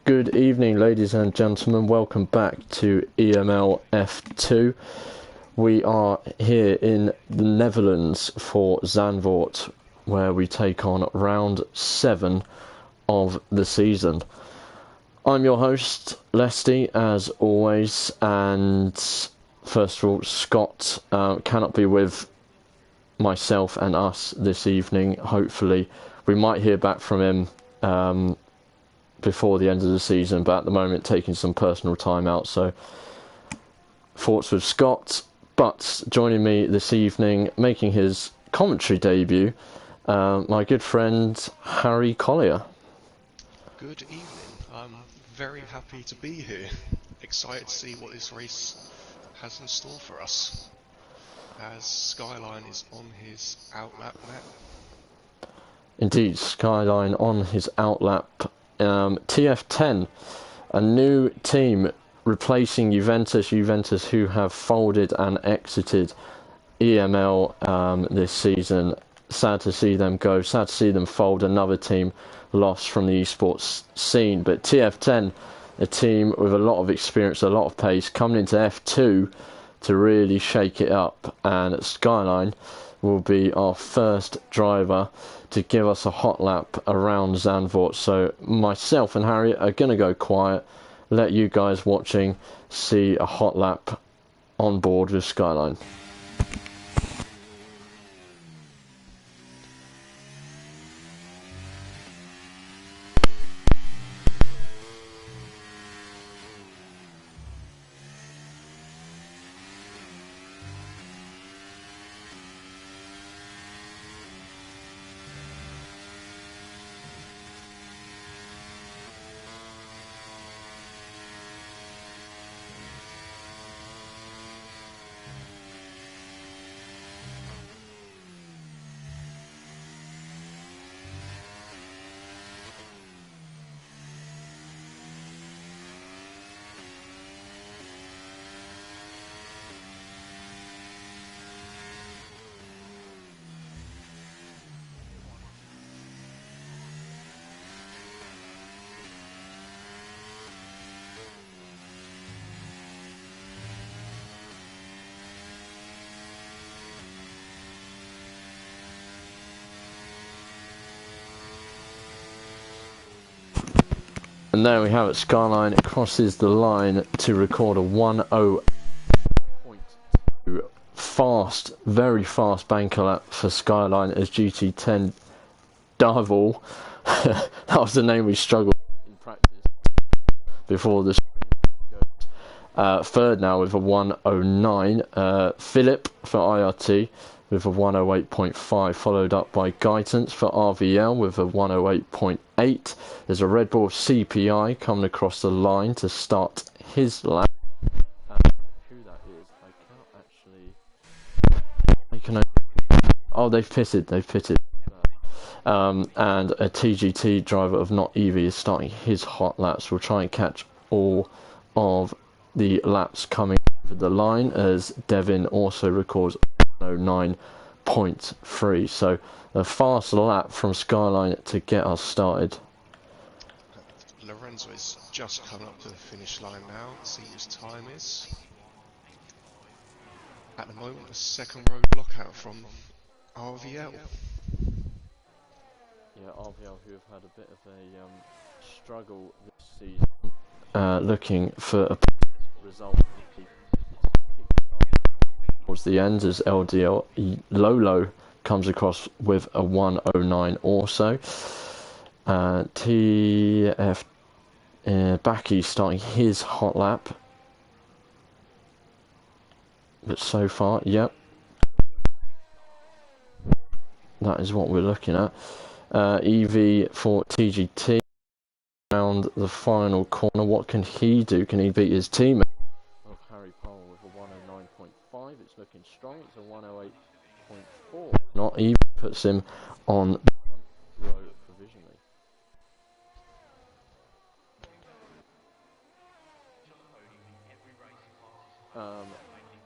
Good evening, ladies and gentlemen. Welcome back to EML F2. We are here in the Netherlands for Zandvoort, where we take on round 7 of the season. I'm your host, Lesty, as always, and first of all, Scott cannot be with myself and us this evening. Hopefully, we might hear back from him before the end of the season, but at the moment taking some personal time out, so thoughts with Scott. But joining me this evening, making his commentary debut, my good friend Harry Collier. Good evening. I'm very happy to be here. Excited to see what this race has in store for us, as Skyline is on his outlap now. Indeed, Skyline on his outlap. TF10, a new team replacing Juventus who have folded and exited EML this season. Sad to see them go, sad to see them fold. Another team lost from the esports scene, but TF10, a team with a lot of experience, a lot of pace, coming into F2 to really shake it up, and Skyline will be our first driver to give us a hot lap around Zandvoort. So myself and Harry are going to go quiet, let you guys watching see a hot lap on board with Skyline. And there we have it, Skyline crosses the line to record a 1:08.2 fast, very fast banker lap for Skyline as GT10 Darval. That was the name we struggled with in practice before the stream. Third now with a 1:09. Philip for IRT with a 1:08.5, followed up by Guidance for RVL with a 1:08.8. There's a Red Bull CPI coming across the line to start his lap. Who that is, I cannot actually... Oh, they've pitted. And a TGT driver of Not Evie is starting his hot laps. We'll try and catch all of the laps coming over the line as Devin also records 1:09.3. So a fast lap from Skyline to get us started. Lorenzo is just coming up to the finish line now. See whose time is. At the moment, a second row blockout from RVL. Yeah, RVL, who have had a bit of a struggle this season, looking for a result towards the end as LDL Lolo comes across with a 1:09 also. TF Baki starting his hot lap, but so far, yep, that is what we're looking at. EV for TGT around the final corner. What can he do? Can he beat his teammate? Oh, Harry Powell with a 1:09.5. It's looking strong. It's a 1:08.4. Not even puts him on the front row provisionally.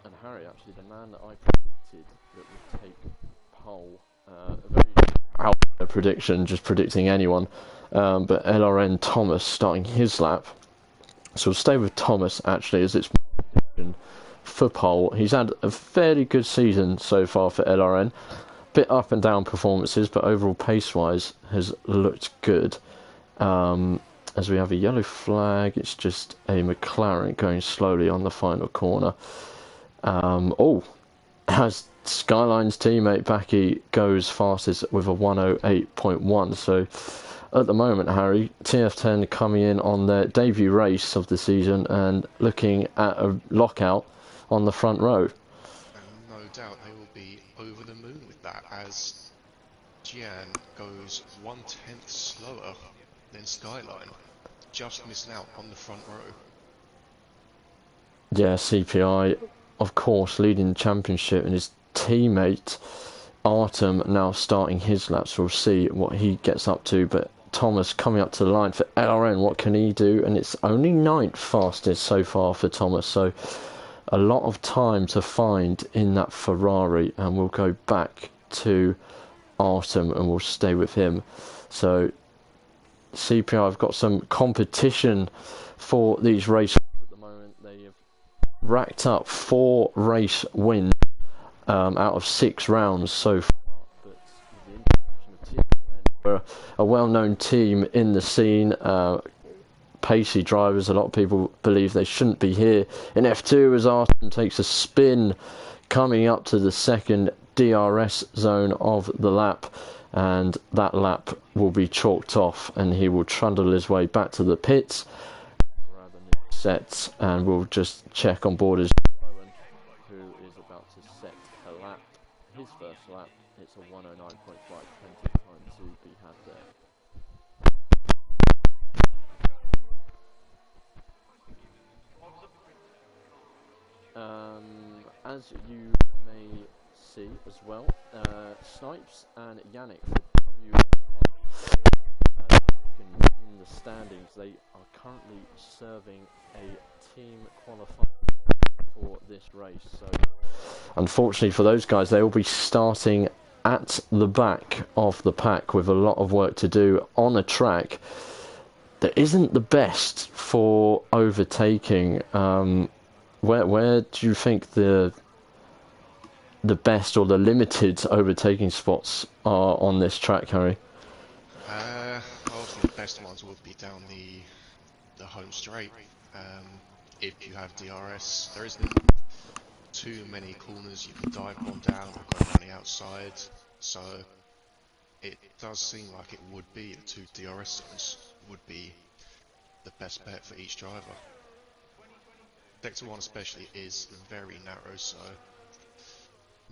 And Harry, actually, the man that I predicted that would take pole, a very out there prediction, just predicting anyone. But LRN Thomas starting his lap. So we'll stay with Thomas actually as it's for pole. He's had a fairly good season so far for LRN. Bit up and down performances, but overall pace-wise has looked good. As we have a yellow flag, it's just a McLaren going slowly on the final corner. As Skyline's teammate Backy goes fastest with a 1:08.1. So at the moment, Harry, TF10 coming in on their debut race of the season and looking at a lockout on the front row. And no doubt they will be over the moon with that, as Gian goes 1/10 slower than Skyline, just missing out on the front row. Yeah, CPI, of course, leading the championship, and his teammate Artem now starting his laps. We'll see what he gets up to, but Thomas coming up to the line for LRN. What can he do? And it's only 9th fastest so far for Thomas, so a lot of time to find in that Ferrari. And we'll go back to Artem and we'll stay with him. So CPI have got some competition for these races at the moment. They have racked up 4 race wins out of 6 rounds so far. But the introduction of TF10, a well-known team in the scene, pacey drivers. A lot of people believe they shouldn't be here in F2 as Artem takes a spin coming up to the second DRS zone of the lap, and that lap will be chalked off and he will trundle his way back to the pits, grab a new set, and we'll just check on board as Owen, who is about to set a lap, his first lap. It's a 1:09.5, plenty of time to be had there. As you may see as well, Snipes and Yannick with W in the standings. They are currently serving a team qualifying for this race. So unfortunately for those guys, they will be starting at the back of the pack with a lot of work to do on a track that isn't the best for overtaking. Where do you think the best or the limited overtaking spots are on this track, Harry? Obviously the best ones would be down the home straight. If you have DRS, there isn't too many corners you can dive on down or go around the outside, so it does seem like it would be the 2 DRS zones would be the best bet for each driver. Sector 1 especially is very narrow, so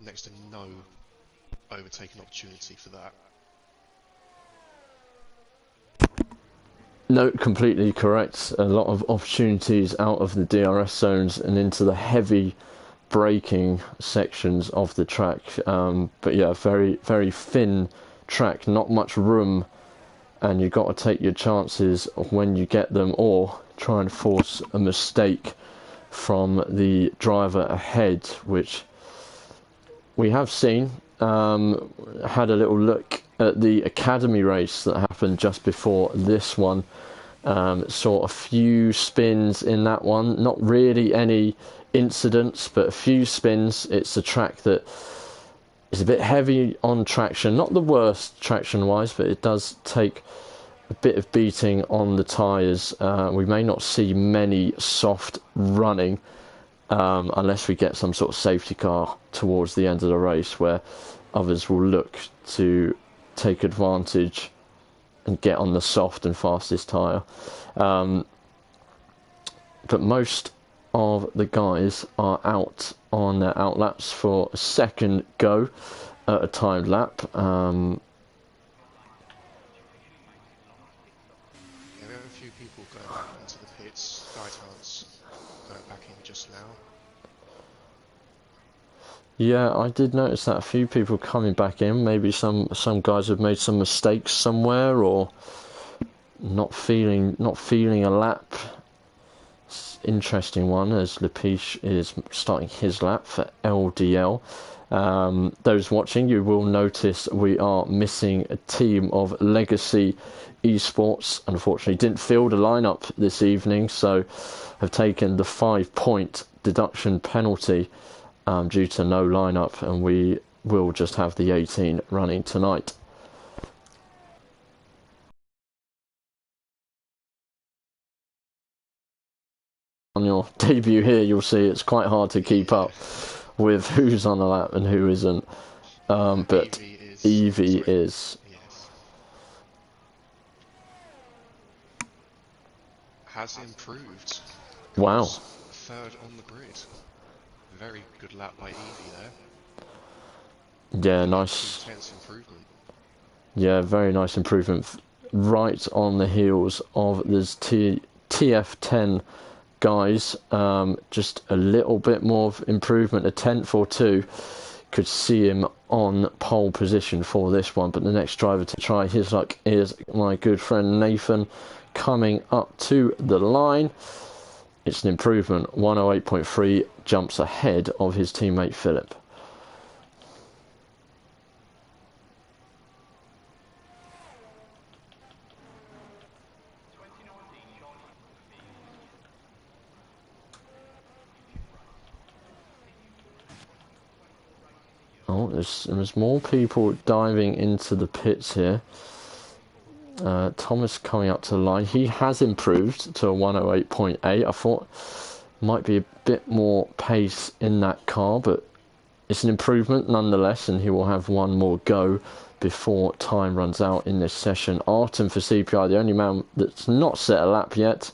next to no overtaking opportunity for that. No, completely correct. A lot of opportunities out of the DRS zones and into the heavy braking sections of the track. But yeah, very, very thin track, not much room, and you've got to take your chances when you get them, or try and force a mistake from the driver ahead, which we have seen. Had a little look at the academy race that happened just before this one. Saw a few spins in that one, not really any incidents, but a few spins. It's a track that is a bit heavy on traction, not the worst traction wise, but it does take a bit of beating on the tyres. We may not see many soft running unless we get some sort of safety car towards the end of the race, where others will look to take advantage and get on the soft and fastest tyre. But most of the guys are out on their outlaps for a second go at a timed lap. Yeah, we have a few people going back into the pits. Guidance going back in just now. Yeah, I did notice that a few people coming back in. Maybe some guys have made some mistakes somewhere, or not feeling a lap. It's an interesting one, as Lepiche is starting his lap for LDL. Those watching, you will notice we are missing a team of Legacy Esports. Unfortunately, didn't field a lineup this evening, so have taken the 5-point deduction penalty due to no lineup, and we will just have the 18 running tonight. On your debut here, you'll see it's quite hard to keep up with who's on the lap and who isn't. But Evie is. Yes. Has improved. Wow. Third on the grid. Very good lap by Evie there. Yeah, nice. 2/10 improvement. Yeah, very nice improvement. Right on the heels of this TF10 guys. Just a little bit more of improvement. A 10th or 2. Could see him on pole position for this one, but the next driver to try his luck is my good friend Nathan, coming up to the line. It's an improvement. 108.3 jumps ahead of his teammate Philip. Oh, there's more people diving into the pits here. Thomas coming up to the line. He has improved to a 108.8. I thought might be a bit more pace in that car, but it's an improvement nonetheless, and he will have one more go before time runs out in this session. Artem for CPI, the only man that's not set a lap yet,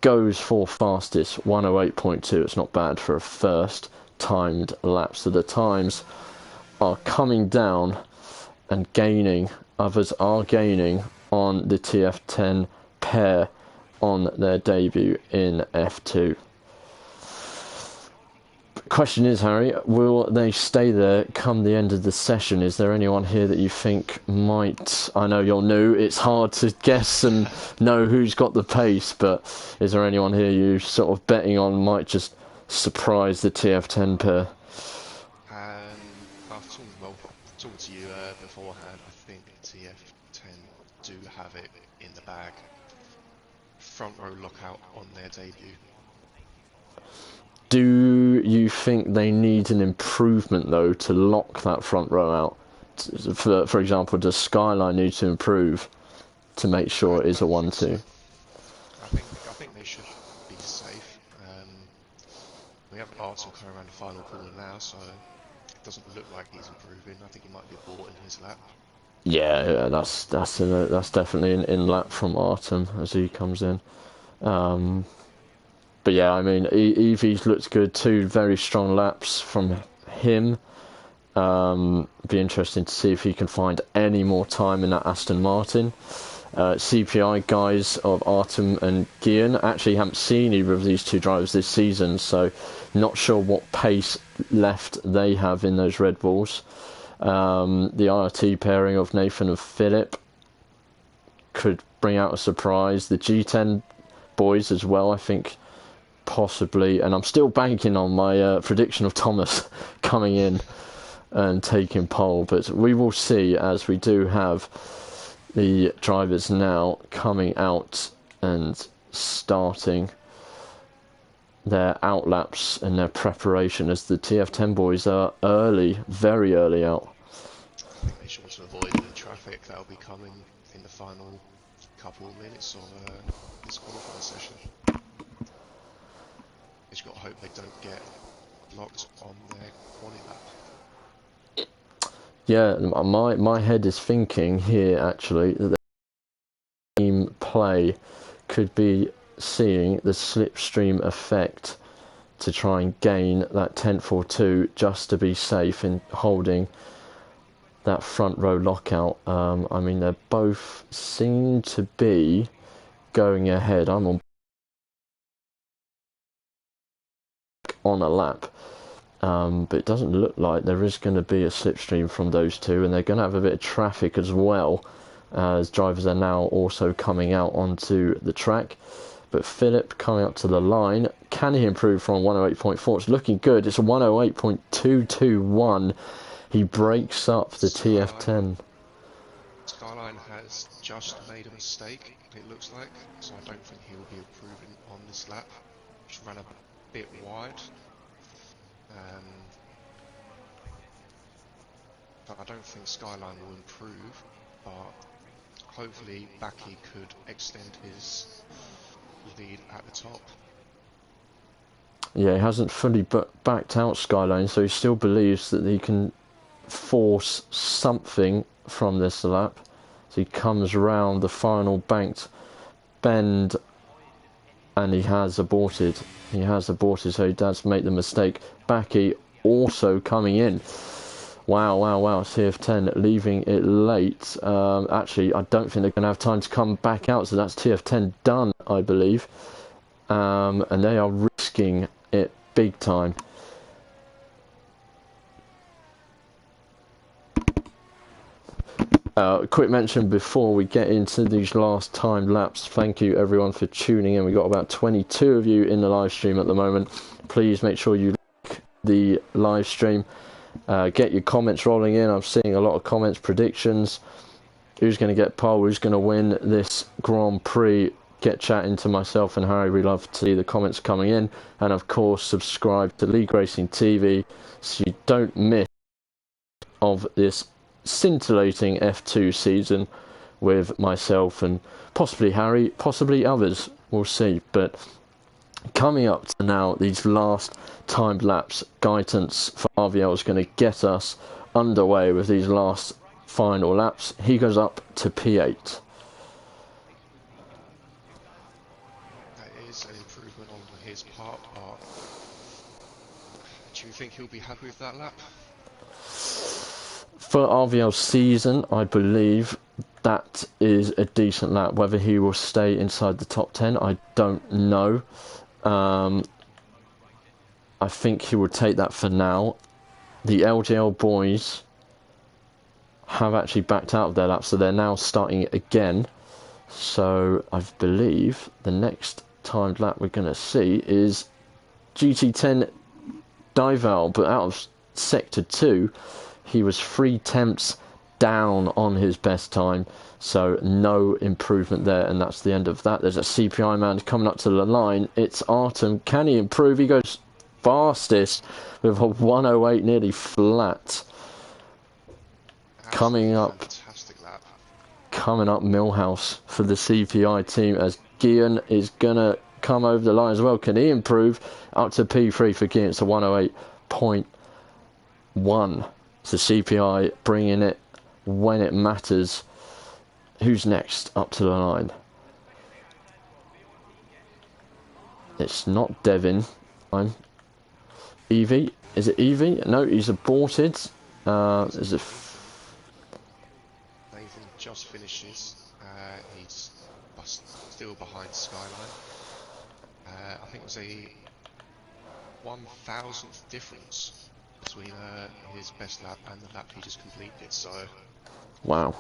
goes for fastest, 108.2. It's not bad for a first timed lap. So the times are coming down and gaining. Others are gaining on the TF10 pair on their debut in F2. Question is, Harry, will they stay there come the end of the session? Is there anyone here that you think might... I know you're new, it's hard to guess and know who's got the pace, but is there anyone here you sort of betting on might just surprise the TF10 pair? Talking to you beforehand, I think TF10 do have it in the bag. Front row lockout on their debut. Do you think they need an improvement, though, to lock that front row out? For example, does Skyline need to improve to make sure it is a 1-2? I think they should be safe. We have Arsenal coming around the final corner now, so it doesn't look like he's improving. I think he might be bought in his lap. Yeah, that's definitely an in lap from Artem as he comes in. But yeah, I mean, Evie's looked good. 2 very strong laps from him. Be interesting to see if he can find any more time in that Aston Martin. CPI guys of Artem and Gian actually haven't seen either of these 2 drivers this season, so not sure what pace left they have in those Red Bulls. The IRT pairing of Nathan and Philip could bring out a surprise. The G10 boys as well, I think, possibly. And I'm still banking on my prediction of Thomas coming in and taking pole, but we will see, as we do have the drivers now coming out and starting their out laps and their preparation, as the TF10 boys are early, very early out. I think they should want to avoid the traffic that will be coming in the final couple of minutes of this qualifying session. Just got to hope they don't get locked on their quali lap. Yeah, my head is thinking here actually that the team play could be seeing the slipstream effect to try and gain that 10th or 2 just to be safe in holding that front row lockout. I mean, they both seem to be going ahead. I'm on a lap. But it doesn't look like there is going to be a slipstream from those 2, and they're going to have a bit of traffic as well, as drivers are now also coming out onto the track. But Philip coming up to the line. Can he improve from 108.4? It's looking good. It's a 108.221. He breaks up the TF10. Skyline has just made a mistake, it looks like, so I don't think he will be improving on this lap. Just ran a bit wide. But I don't think Skyline will improve, but hopefully Baki could extend his lead at the top. Yeah, he hasn't fully backed out Skyline, so he still believes that he can force something from this lap. So he comes round the final banked bend, and he has aborted. He has aborted, so he does make the mistake. Baki also coming in. Wow, wow, wow. TF10 leaving it late. Actually, I don't think they're going to have time to come back out, so that's TF10 done, I believe. And they are risking it big time. Quick mention before we get into these last time laps. Thank you everyone for tuning in. We've got about 22 of you in the live stream at the moment. Please make sure you like the live stream. Get your comments rolling in. I'm seeing a lot of comments, predictions. Who's going to get pole? Who's going to win this Grand Prix? Get chatting to myself and Harry. We love to see the comments coming in. And of course, subscribe to League Racing TV so you don't miss of this scintillating F2 season with myself and possibly Harry, possibly others. We'll see. But coming up to now, these last timed laps, guidance for RVL is going to get us underway with these last final laps. He goes up to P8. That is an improvement on his part, but do you think he'll be happy with that lap? For RVL's season, I believe that is a decent lap. Whether he will stay inside the top 10, I don't know. I think he will take that for now. The LGL boys have actually backed out of their lap, so they're now starting again. So I believe the next timed lap we're going to see is GT10 Dival, but out of Sector 2, he was 3 tenths down on his best time, so no improvement there, and that's the end of that. There's a CPI man coming up to the line. It's Artem. Can he improve? He goes fastest with a 108, nearly flat. Coming up, Millhouse for the CPI team as Gian is gonna come over the line as well. Can he improve? Up to P3 for Gian. It's a 108.1. It's the CPI bringing it when it matters. Who's next up to the line? It's not Devin. Evie? Is it Evie? No, he's aborted. Is it? Nathan just finishes. He's still behind Skyline. I think it was a 1,000th difference between his best lap and the lap he just completed. So, wow,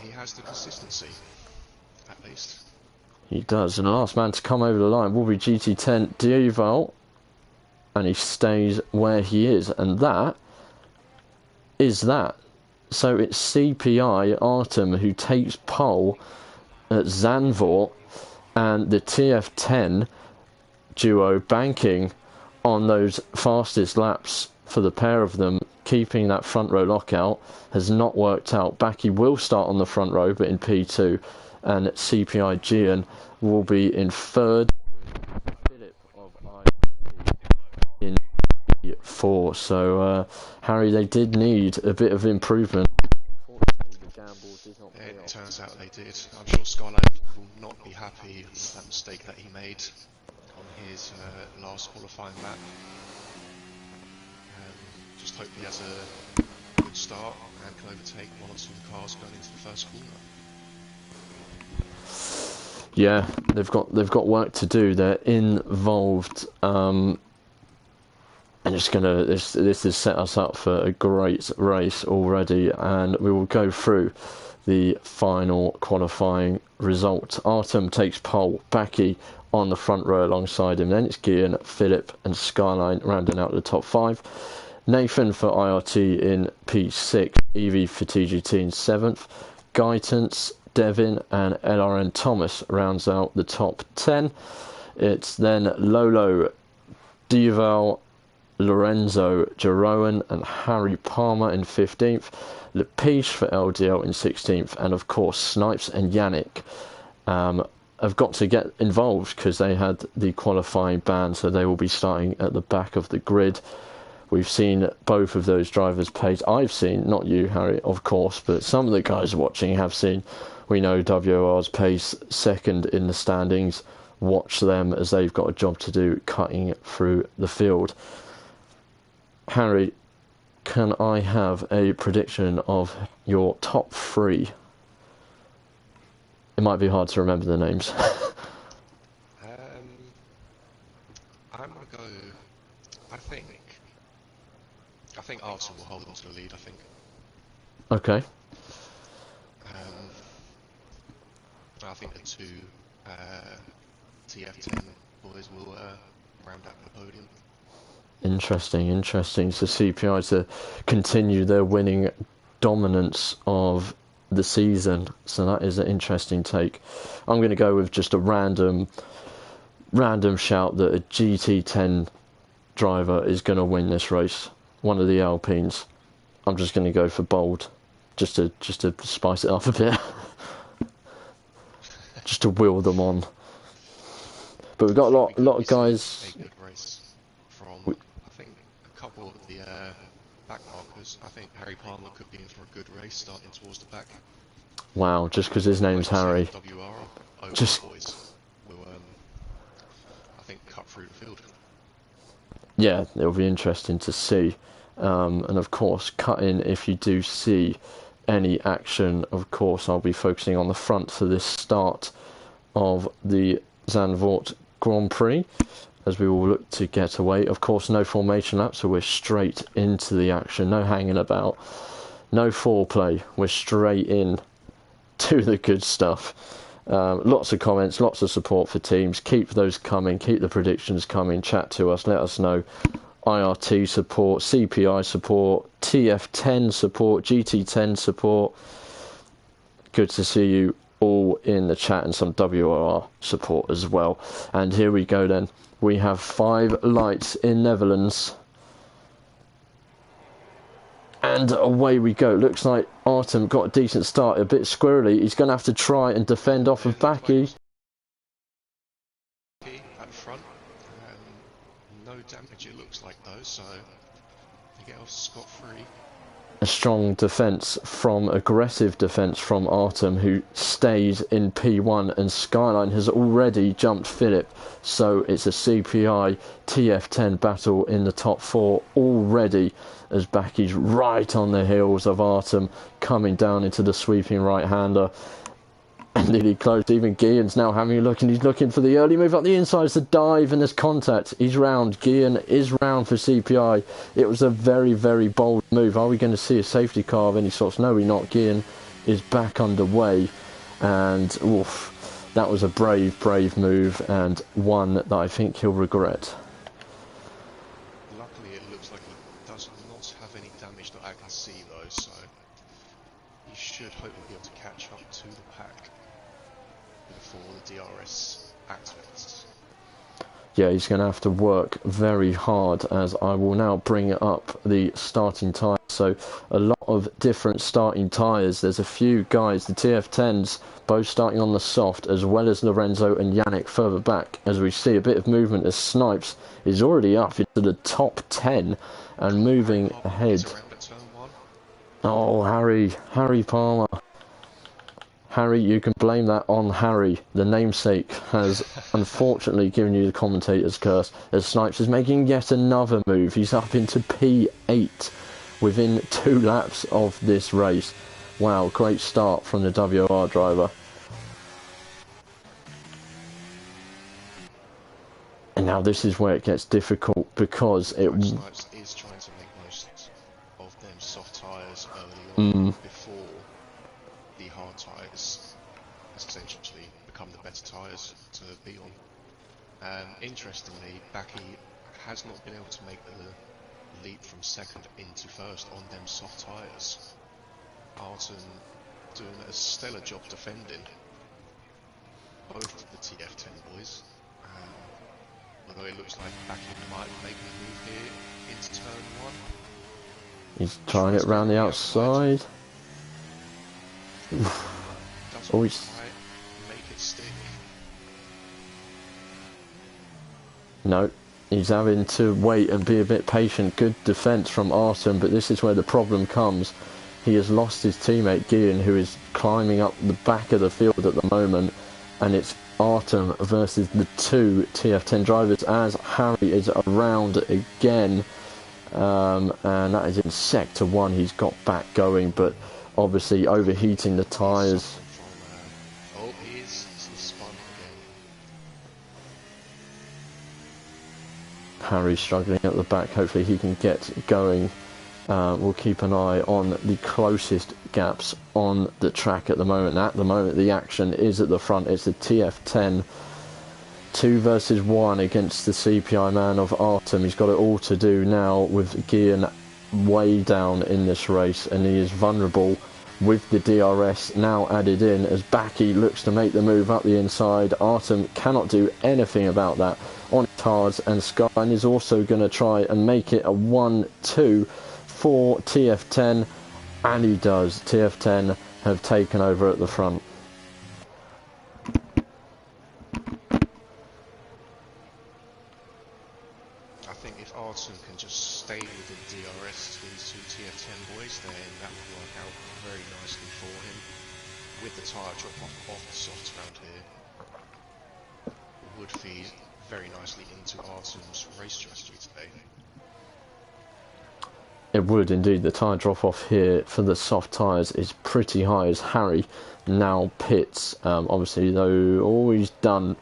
he has the consistency, at least. He does, and the last man to come over the line will be GT10 Dioval, and he stays where he is, and that is that. So it's CPI Artem who takes pole at Zandvoort, and the TF10 duo banking on those fastest laps for the pair of them, keeping that front row lockout has not worked out. Baki will start on the front row, but in P2, and CPI Gian will be in third. Philip of IC in P4. So, Harry, they did need a bit of improvement. Unfortunately, the gamble did not pay off. It turns out they did. I'm sure Skyline will not be happy with that mistake that he made on his last qualifying lap. Just hope he has a good start and can overtake one or two cars going into the first corner. Yeah, they've got work to do. They're involved And this has set us up for a great race already, and we will go through the final qualifying result. Artem takes pole, Baki on the front row alongside him. Then it's Gian, Philip and Skyline rounding out the top 5. Nathan for IRT in P6, Evie for TGT in 7th. Guidance, Devin and LRN Thomas rounds out the top 10. It's then Lolo, Duval, Lorenzo, Jeroen and Harry Palmer in 15th, Lepiche for LDL in 16th, and of course Snipes and Yannick have got to get involved because they had the qualifying ban, so they will be starting at the back of the grid. We've seen both of those drivers' pace. I've seen, not you Harry of course, but some of the guys watching have seen. We know WR's pace second in the standings. Watch them as they've got a job to do cutting through the field. Harry, can I have a prediction of your top 3? It might be hard to remember the names. I'm gonna go. I think Arsenal will hold on to the lead. I think. Okay. I think the 2 TF10 boys will round out the podium. Interesting. So CPI to continue their winning dominance of the season. So that is an interesting take. I'm going to go with just a random shout that a GT10 driver is going to win this race. One of the Alpines. I'm just going to go for bold, just to spice it up a bit, just to wheel them on. But we've got a lot of guys. A couple of the back markers. I think Harry Palmer could be in for a good race starting towards the back. Wow, just because his name's Harry. Just boys will, I think, cut through the field. Yeah, it'll be interesting to see. And of course, cut in if you do see any action. Of course, I'll be focusing on the front for this start of the Zandvoort Grand Prix, as we will look to get away. Of course, no formation lap, so we're straight into the action. No hanging about, no foreplay. We're straight in to the good stuff. Lots of comments, lots of support for teams. Keep those coming, keep the predictions coming. Chat to us, let us know. IRT support, CPI support, TF10 support, GT10 support. Good to see you all in the chat, and some WRR support as well. And here we go then. We have 5 lights in Netherlands. And away we go. Looks like Artem got a decent start. A bit squirrely. He's going to have to try and defend off of Baki. At the front. No damage it looks like though, so they get off scot-free. A strong aggressive defence from Artem, who stays in P1, and Skyline has already jumped Philip, so it's a CPI TF10 battle in the top 4 already, as Baki's right on the heels of Artem, coming down into the sweeping right-hander. And nearly close. Even Guillen's now having a look, and he's looking for the early move up the inside. It's the dive, and there's contact. He's round. Guillen is round for CPI. It was a very, very bold move. Are we going to see a safety car of any sorts? No, we're not. Guillen is back underway, and oof, that was a brave move, and one that I think he'll regret. Luckily, it looks like he does not have any damage that I can see, though, so he should hopefully be able to catch up to the pack before the DRS activates. Yeah, he's going to have to work very hard, as I will now bring up the starting tyres. So a lot of different starting tyres. There's a few guys, the TF10s, both starting on the soft, as well as Lorenzo and Yannick further back, as we see a bit of movement as Snipes is already up into the top 10 and moving ahead. Oh, Harry Palmer. Harry, you can blame that on Harry. The namesake has unfortunately given you the commentator's curse, as Snipes is making yet another move. He's up into P8 within 2 laps of this race. Wow, great start from the WR driver. And now this is where it gets difficult. because it. Snipes is trying to make most of them soft tyres early on before the hard tyres essentially become the better tyres to be on. Interestingly, Backy has not been able to make the leap from second into first on them soft tyres. Arton doing a stellar job defending both of the TF10 boys. Although it looks like Backy might make a move here into turn one. He's trying it round the outside. Doesn't quite make it stick. No, he's having to wait and be a bit patient. Good defence from Artem, but this is where the problem comes. He has lost his teammate Gian, who is climbing up the back of the field at the moment, and it's Artem versus the two TF10 drivers as Harry is around again, and that is in sector 1. He's got back going, but obviously overheating the tyres. Oh, he's spun again. Harry struggling at the back. Hopefully he can get going. We'll keep an eye on the closest gaps on the track at the moment. At the moment, the action is at the front. It's the TF10 2 versus 1 against the CPI man of Artem. He's got it all to do now with Gian way down in this race, and he is vulnerable with the DRS now added in as Backy looks to make the move up the inside. Artem cannot do anything about that on his hards, and Skyline is also going to try and make it a 1-2 for TF10, and he does. TF10 have taken over at the front. I think if Artem can just stay within DRS to these two TF10 boys, then that will work out very nicely for him. With the tyre drop off the softs around here, would feed very nicely into Artem's race strategy today. It would indeed. The tyre drop off here for the soft tyres is pretty high as Harry now pits. Obviously, though, all he's done,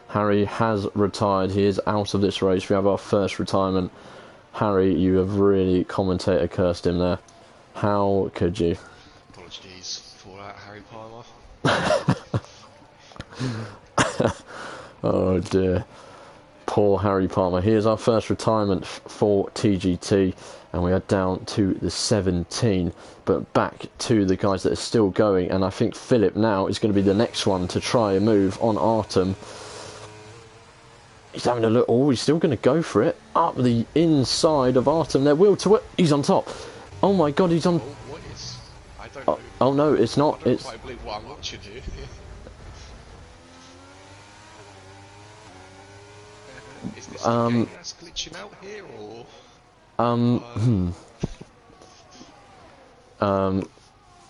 Harry has retired. He is out of this race. We have our first retirement. Harry, you have really commentator cursed him there. How could you? Apologies for that, Harry Palmer. Oh dear. Poor Harry Palmer. Here's our first retirement for TGT, and we are down to the 17, but back to the guys that are still going, and I think Philip now is going to be the next one to try a move on Artem. He's having a look. Oh, he's still going to go for it. Up the inside of Artem. There, will to it. He's on top. Oh my god, he's on. Oh, what is? I don't know. Oh no, it's not. I don't It's. quite believe what I'm watching here. Is this the game that's glitching out here, or?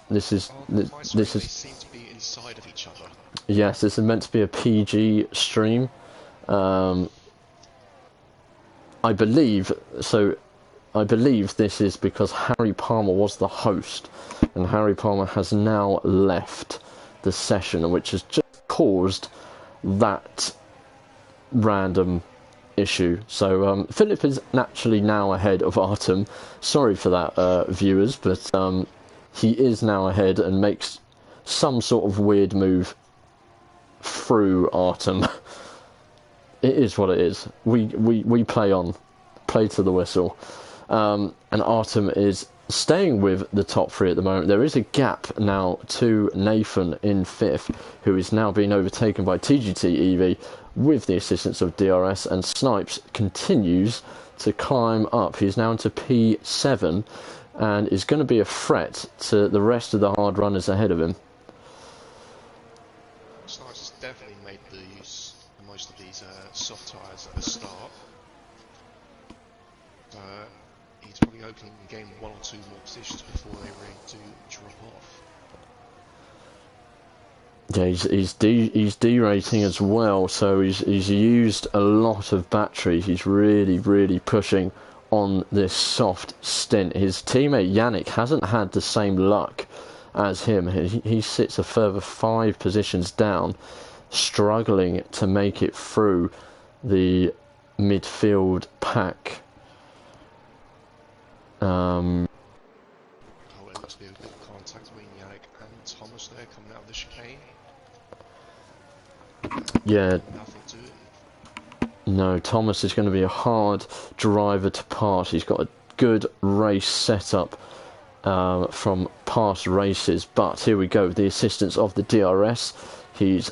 This is. This They is. seem to be inside of each other. Yes, this is meant to be a PG stream. I believe so. I believe this is because Harry Palmer was the host, and Harry Palmer has now left the session, which has just caused that random issue. So Philip is naturally now ahead of Artem. Sorry for that, viewers, but he is now ahead and makes some sort of weird move through Artem. It is what it is. We play on, play to the whistle, and Artem is staying with the top 3 at the moment. There is a gap now to Nathan in 5th, who is now being overtaken by TGT EV with the assistance of DRS, and Snipes continues to climb up. He's now into P7 and is going to be a threat to the rest of the hard runners ahead of him. Snipes has definitely made the most of these soft tyres at the start. He's probably hoping to gain 1 or 2 more positions before they really do drop off. Yeah, he's derating as well, so he's used a lot of battery. He's really pushing on this soft stint. His teammate Yannick hasn't had the same luck as him. He sits a further 5 positions down, struggling to make it through the midfield pack. Oh, it looks to be a bit of contact between Yannick and Thomas there coming out of the chicane. Yeah. Nothing to it. No, Thomas is going to be a hard driver to pass. He's got a good race setup from past races. But here we go, with the assistance of the DRS. He's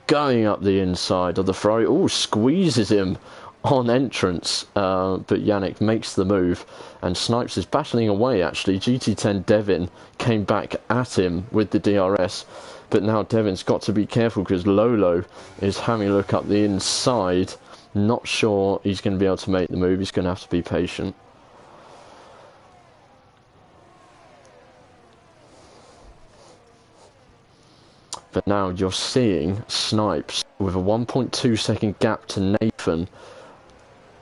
going up the inside of the Ferrari. Oh, squeezes him on entrance. But Yannick makes the move. And Snipes is battling away, actually. GT10 Devin came back at him with the DRS. But now Devin's got to be careful because Lolo is having a look up the inside. Not sure he's going to be able to make the move. He's going to have to be patient. But now you're seeing Snipes with a 1.2 second gap to Nathan,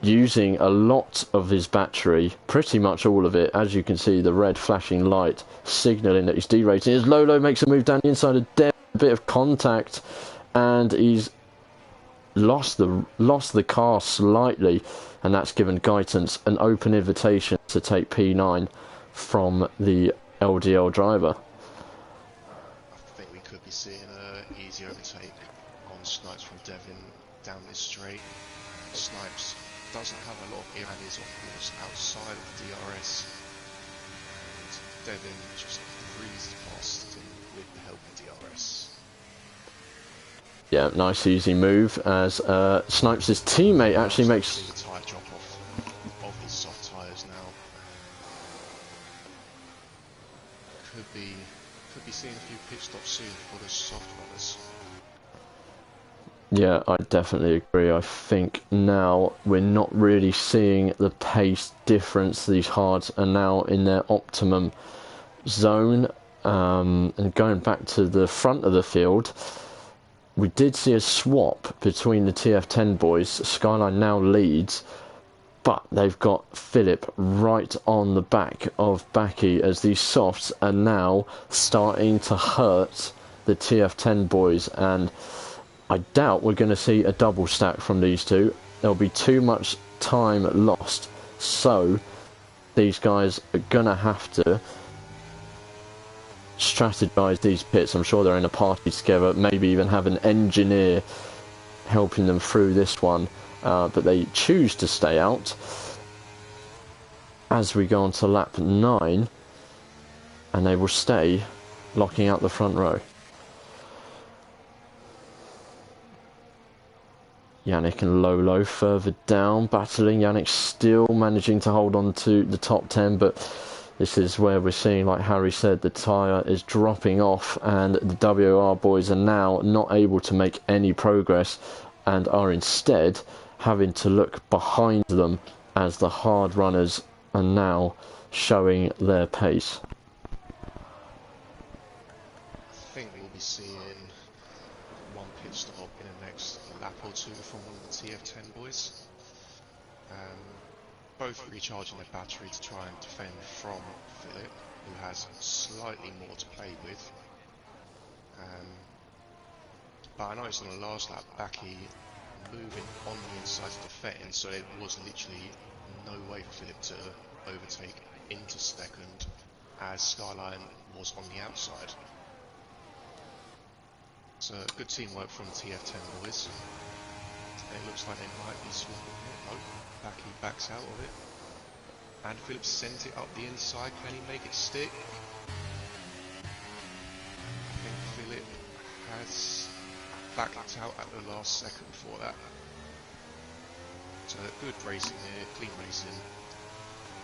using a lot of his battery, pretty much all of it. As you can see, the red flashing light signalling that he's derating. As Lolo makes a move down the inside of Dev, a bit of contact, and he's lost the car slightly, and that's given Gaitans an open invitation to take P9 from the LDL driver. I think we could be seeing an easy overtake on Snipes from Devin down this straight. Snipes doesn't have a lot of air and is of course outside of the DRS. And Devin just breezed past him with the help of DRS. Yeah, nice easy move as Snipes' teammate actually makes... The tyre drop off of his soft tyres now. Could be seeing a few pit stops soon for the soft runners. Yeah, I definitely agree. I think now we're not really seeing the pace difference. These hards are now in their optimum zone. And going back to the front of the field, we did see a swap between the TF10 boys. Skyline now leads, but they've got Philip right on the back of Baki as these softs are now starting to hurt the TF10 boys, and I doubt we're going to see a double stack from these two. There'll be too much time lost, so these guys are going to have to strategize these pits. I'm sure they're in a party together, maybe even have an engineer helping them through this one, but they choose to stay out as we go on to lap 9, and they will stay locking out the front row. Yannick and Lolo further down, battling. Yannick still managing to hold on to the top 10, but this is where we're seeing, like Harry said, the tyre is dropping off, and the WR boys are now not able to make any progress and are instead having to look behind them as the hard runners are now showing their pace. I think we'll be seeing one pit stop in the next lap or two from one of the TF10 boys. Both recharging their battery to try and defend from Philip, who has slightly more to play with. But I noticed on the last lap, Baki moving on the inside to defend, so it was literally no way for Philip to overtake into second, as Skyline was on the outside. So good teamwork from the TF10 boys. It looks like they might be swapping here. No, Baki backs out of it. And Philip sent it up the inside. Can he make it stick? I think Philip has backed out at the last second for that. So good racing here, clean racing.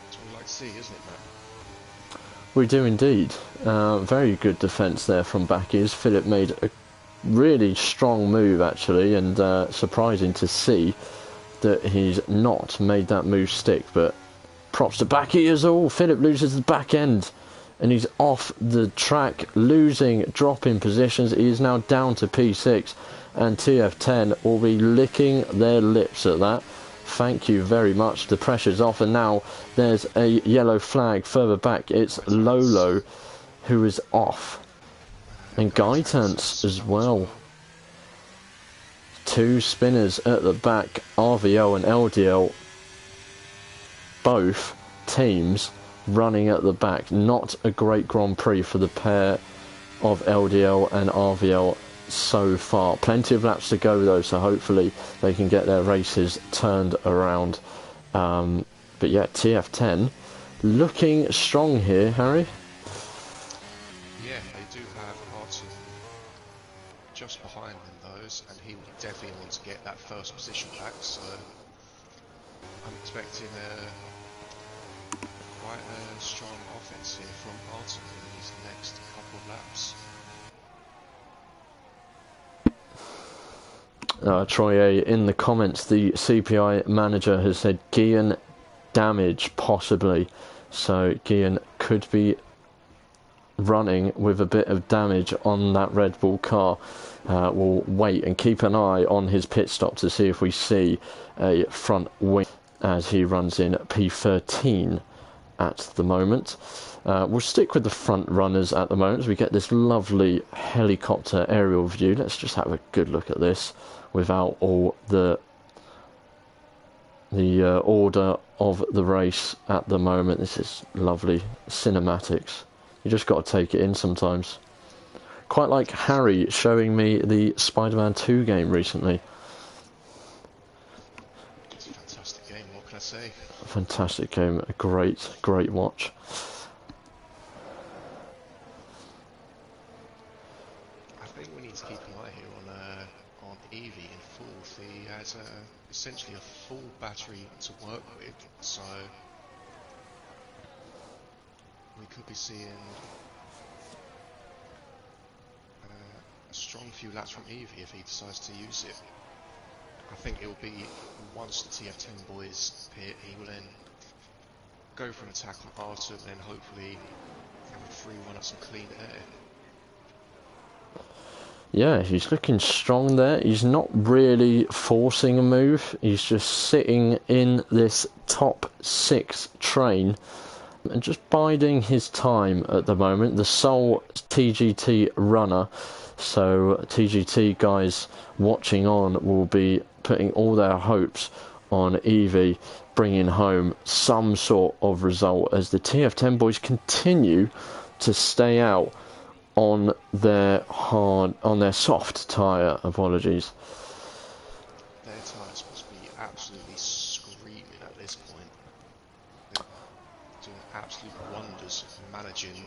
That's what we like to see, isn't it, Matt? We do indeed. Very good defence there from Baki, as Philip made a really strong move actually, and surprising to see that he's not made that move stick, but props to Baki as all. Philip loses the back end and he's off the track, dropping positions. He is now down to P6, and TF10 will be licking their lips at that. Thank you very much. The pressure's off, and now there's a yellow flag further back. It's Lolo who is off, and Gaitans as well. two spinners at the back, RVL and LDL, both teams running at the back. Not a great Grand Prix for the pair of LDL and RVL so far. Plenty of laps to go though, so hopefully they can get their races turned around. But yeah, TF10 looking strong here, Harry. Yeah, they do have Artem just behind them, those, and he will definitely want to get that first position back, so I'm expecting quite a strong offense here from Artem in these next couple of laps. Troy A in the comments, the CPI manager has said Guion damage possibly, so Guion could be running with a bit of damage on that Red Bull car. We'll wait and keep an eye on his pit stop to see if we see a front wing as he runs in P13 at the moment. We'll stick with the front runners at the moment as we get this lovely helicopter aerial view. Let's just have a good look at this without all the order of the race at the moment. This is lovely cinematics. You just got to take it in sometimes. Quite like Harry showing me the Spider-Man 2 game recently. It's a fantastic game, what can I say? A fantastic game, a great watch. I think we need to keep an eye here on Evie in fourth. He has essentially a full battery to work with, so we could be seeing a strong few laps from Evie if he decides to use it. I think it'll be once the TF10 boys pit, he will then go for an attack on Artem and then hopefully have a free run at some clean air. Yeah, he's looking strong there. He's not really forcing a move. He's just sitting in this top 6 train and just biding his time at the moment. The sole TGT runner. So TGT guys watching on will be putting all their hopes on Evie bringing home some sort of result as the TF10 boys continue to stay out on their soft tyre, apologies. Their tyres must be absolutely screaming at this point. They're doing absolute wonders managing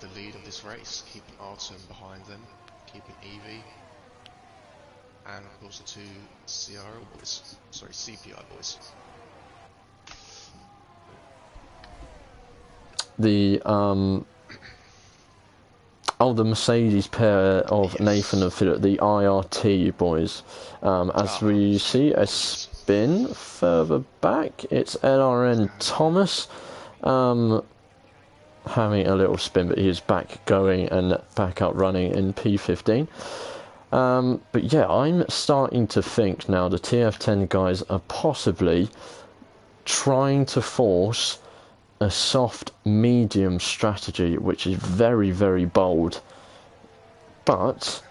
the lead of this race, keeping Artem behind them, keeping Evie, and of course the two CPI boys. The Mercedes pair of Nathan and Philip, the IRT boys. As we see a spin further back, it's LRN Thomas having a little spin, but he is back going and back up running in P15. But yeah, I'm starting to think now the TF10 guys are possibly trying to force a soft medium strategy, which is very bold, but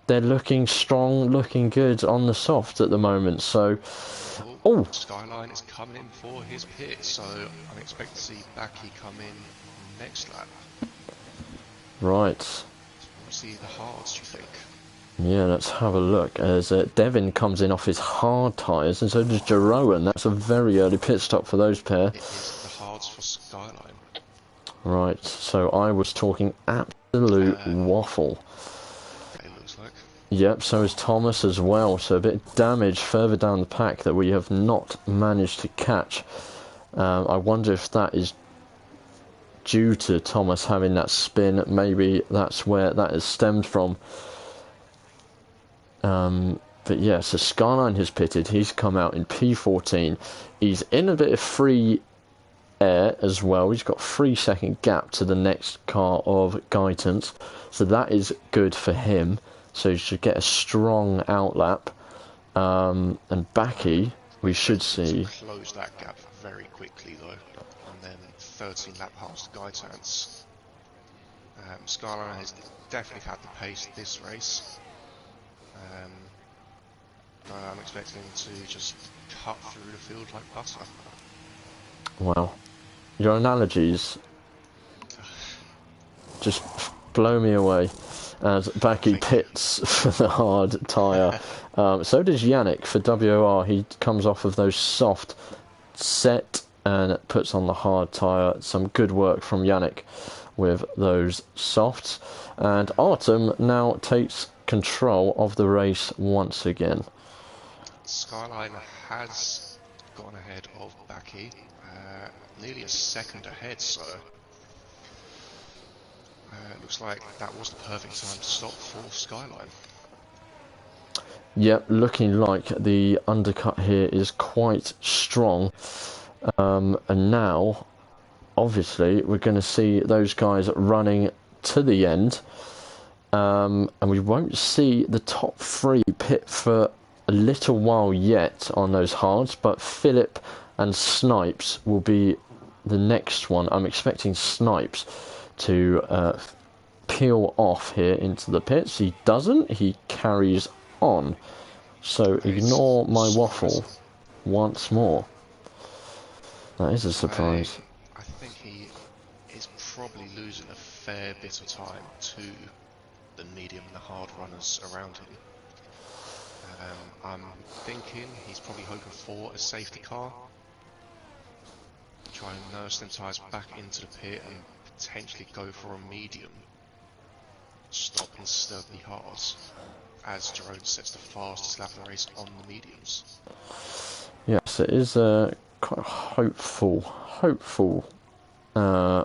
they're looking strong, looking good on the soft at the moment. So Skyline is coming in for his pit, so I'm expecting to see Baki come in next lap. Right, We'll see the hards, do you think? yeah, let's have a look as Devin comes in off his hard tyres, and so does Jeroen. That's a very early pit stop for those pair. It is the hards for Skyline. Right, so I was talking absolute waffle. It looks like. Yep, so is Thomas as well, so a bit of damage further down the pack that we have not managed to catch. I wonder if that is due to Thomas having that spin. Maybe that's where that is stemmed from. But yeah, so Skyline has pitted. He's come out in P14. He's in a bit of free air as well. He's got 3-second gap to the next car of Guidance, so that is good for him. So he should get a strong outlap. And Baki, we should see Close that gap very quickly though, and then 13 lap past Guidance. Skyline has definitely had the pace this race. Um, I'm expecting to just cut through the field like butter. Wow. Your analogies just blow me away. As Becky pits for the hard tyre. So does Yannick for WOR. He comes off of those soft set and puts on the hard tyre. Some good work from Yannick with those softs. And Artem now takes control of the race once again. Skyline has gone ahead of Becky, nearly a second ahead, so looks like that was the perfect time to stop for Skyline. Yep, looking like the undercut here is quite strong. And now, obviously, we're going to see those guys running to the end. And we won't see the top three pit for a little while yet on those hards, but Philip and Snipes will be the next one. I'm expecting Snipes to peel off here into the pits. He doesn't, he carries on. So ignore my waffle once more. That is a surprise. I think he is probably losing a fair bit of time to the medium and the hard runners around him. I'm thinking he's probably hoping for a safety car. Try and nurse them tyres back into the pit and potentially go for a medium. Stop instead of the hards, as Jerome sets the fastest lap of the race on the mediums. Yes, it is quite hopeful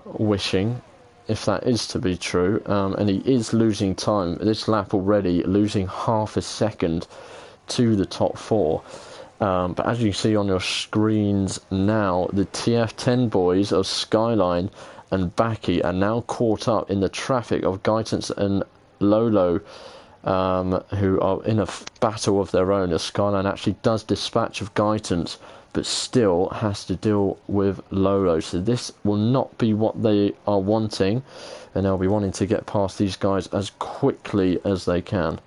wishing, if that is to be true. And he is losing time this lap already, losing half a second to the top four. But as you see on your screens now, the TF10 boys of Skyline and Baki are now caught up in the traffic of Guidance and Lolo, who are in a battle of their own. As Skyline actually does dispatch of Guidance, but still has to deal with Lolo. So this will not be what they are wanting, and they'll be wanting to get past these guys as quickly as they can.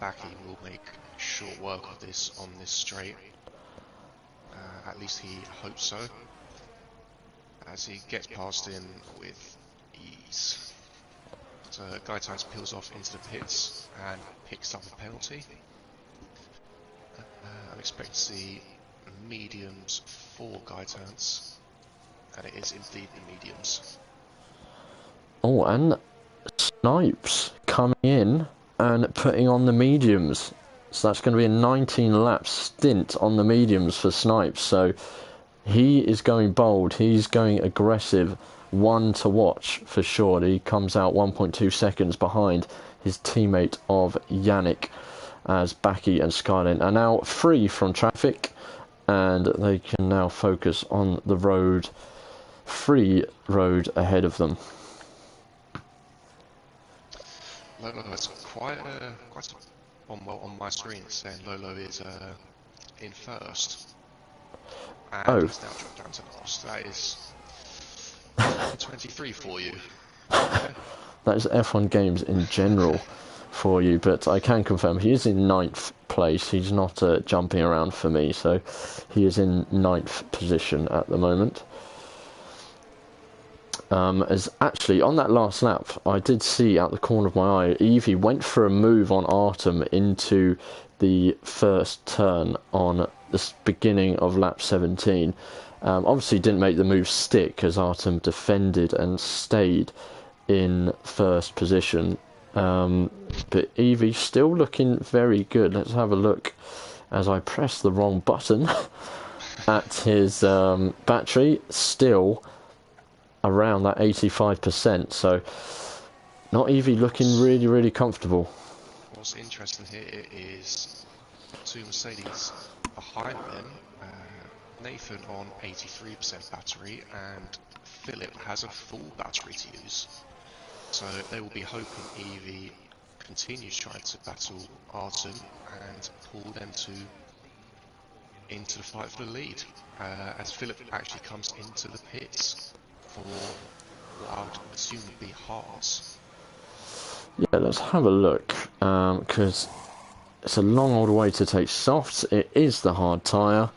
Baki will make short work of this on this straight. At least he hopes so, as he gets past in with ease. So Guidance peels off into the pits and picks up a penalty. I'm expecting to see mediums for Guidance, and it is indeed the mediums. Oh, and Snipes coming in and putting on the mediums. So that's going to be a 19 lap stint on the mediums for Snipes. So he is going bold, he's going aggressive. One to watch for sure. He comes out 1.2 seconds behind his teammate of Yannick, as Baki and Skyline are now free from traffic, and they can now focus on the road, free road ahead of them. Lolo is quite on my screen it's saying Lolo is in first, and he's now dropped down to last. That is 23 for you. That is F1 games in general for you, but I can confirm he is in 9th place. He's not jumping around for me, so he is in 9th position at the moment. As actually on that last lap, I did see out the corner of my eye, Evie went for a move on Artem into the first turn on the beginning of lap 17. Obviously didn't make the move stick, as Artem defended and stayed in first position. But Evie still looking very good. Let's have a look as I press the wrong button at his battery. Still around that 85%, so not Evie looking really comfortable. What's interesting here is two Mercedes behind them. Nathan on 83% battery, and Philip has a full battery to use. So they will be hoping Evie continues trying to battle Artem and pull them into the fight for the lead, as Philip actually comes into the pits for what I would assume would be hards. Yeah, let's have a look. because it's a long old way to take softs. It is the hard tyre,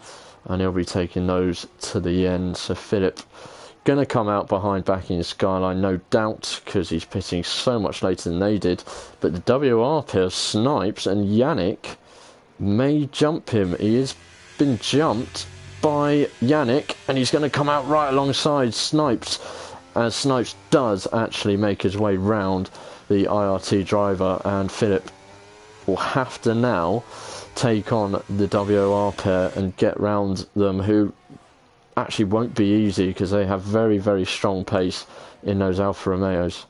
and he'll be taking those to the end. So Philip going to come out behind Baccy and Skyline, no doubt, because he's pitting so much later than they did. But the WR pair, Snipes and Yannick, may jump him. He has been jumped by Yannick, and he's going to come out right alongside Snipes, as Snipes does actually make his way round the IRT driver, and Philip will have to now take on the WR pair and get round them, who actually won't be easy because they have very, very strong pace in those Alfa Romeos.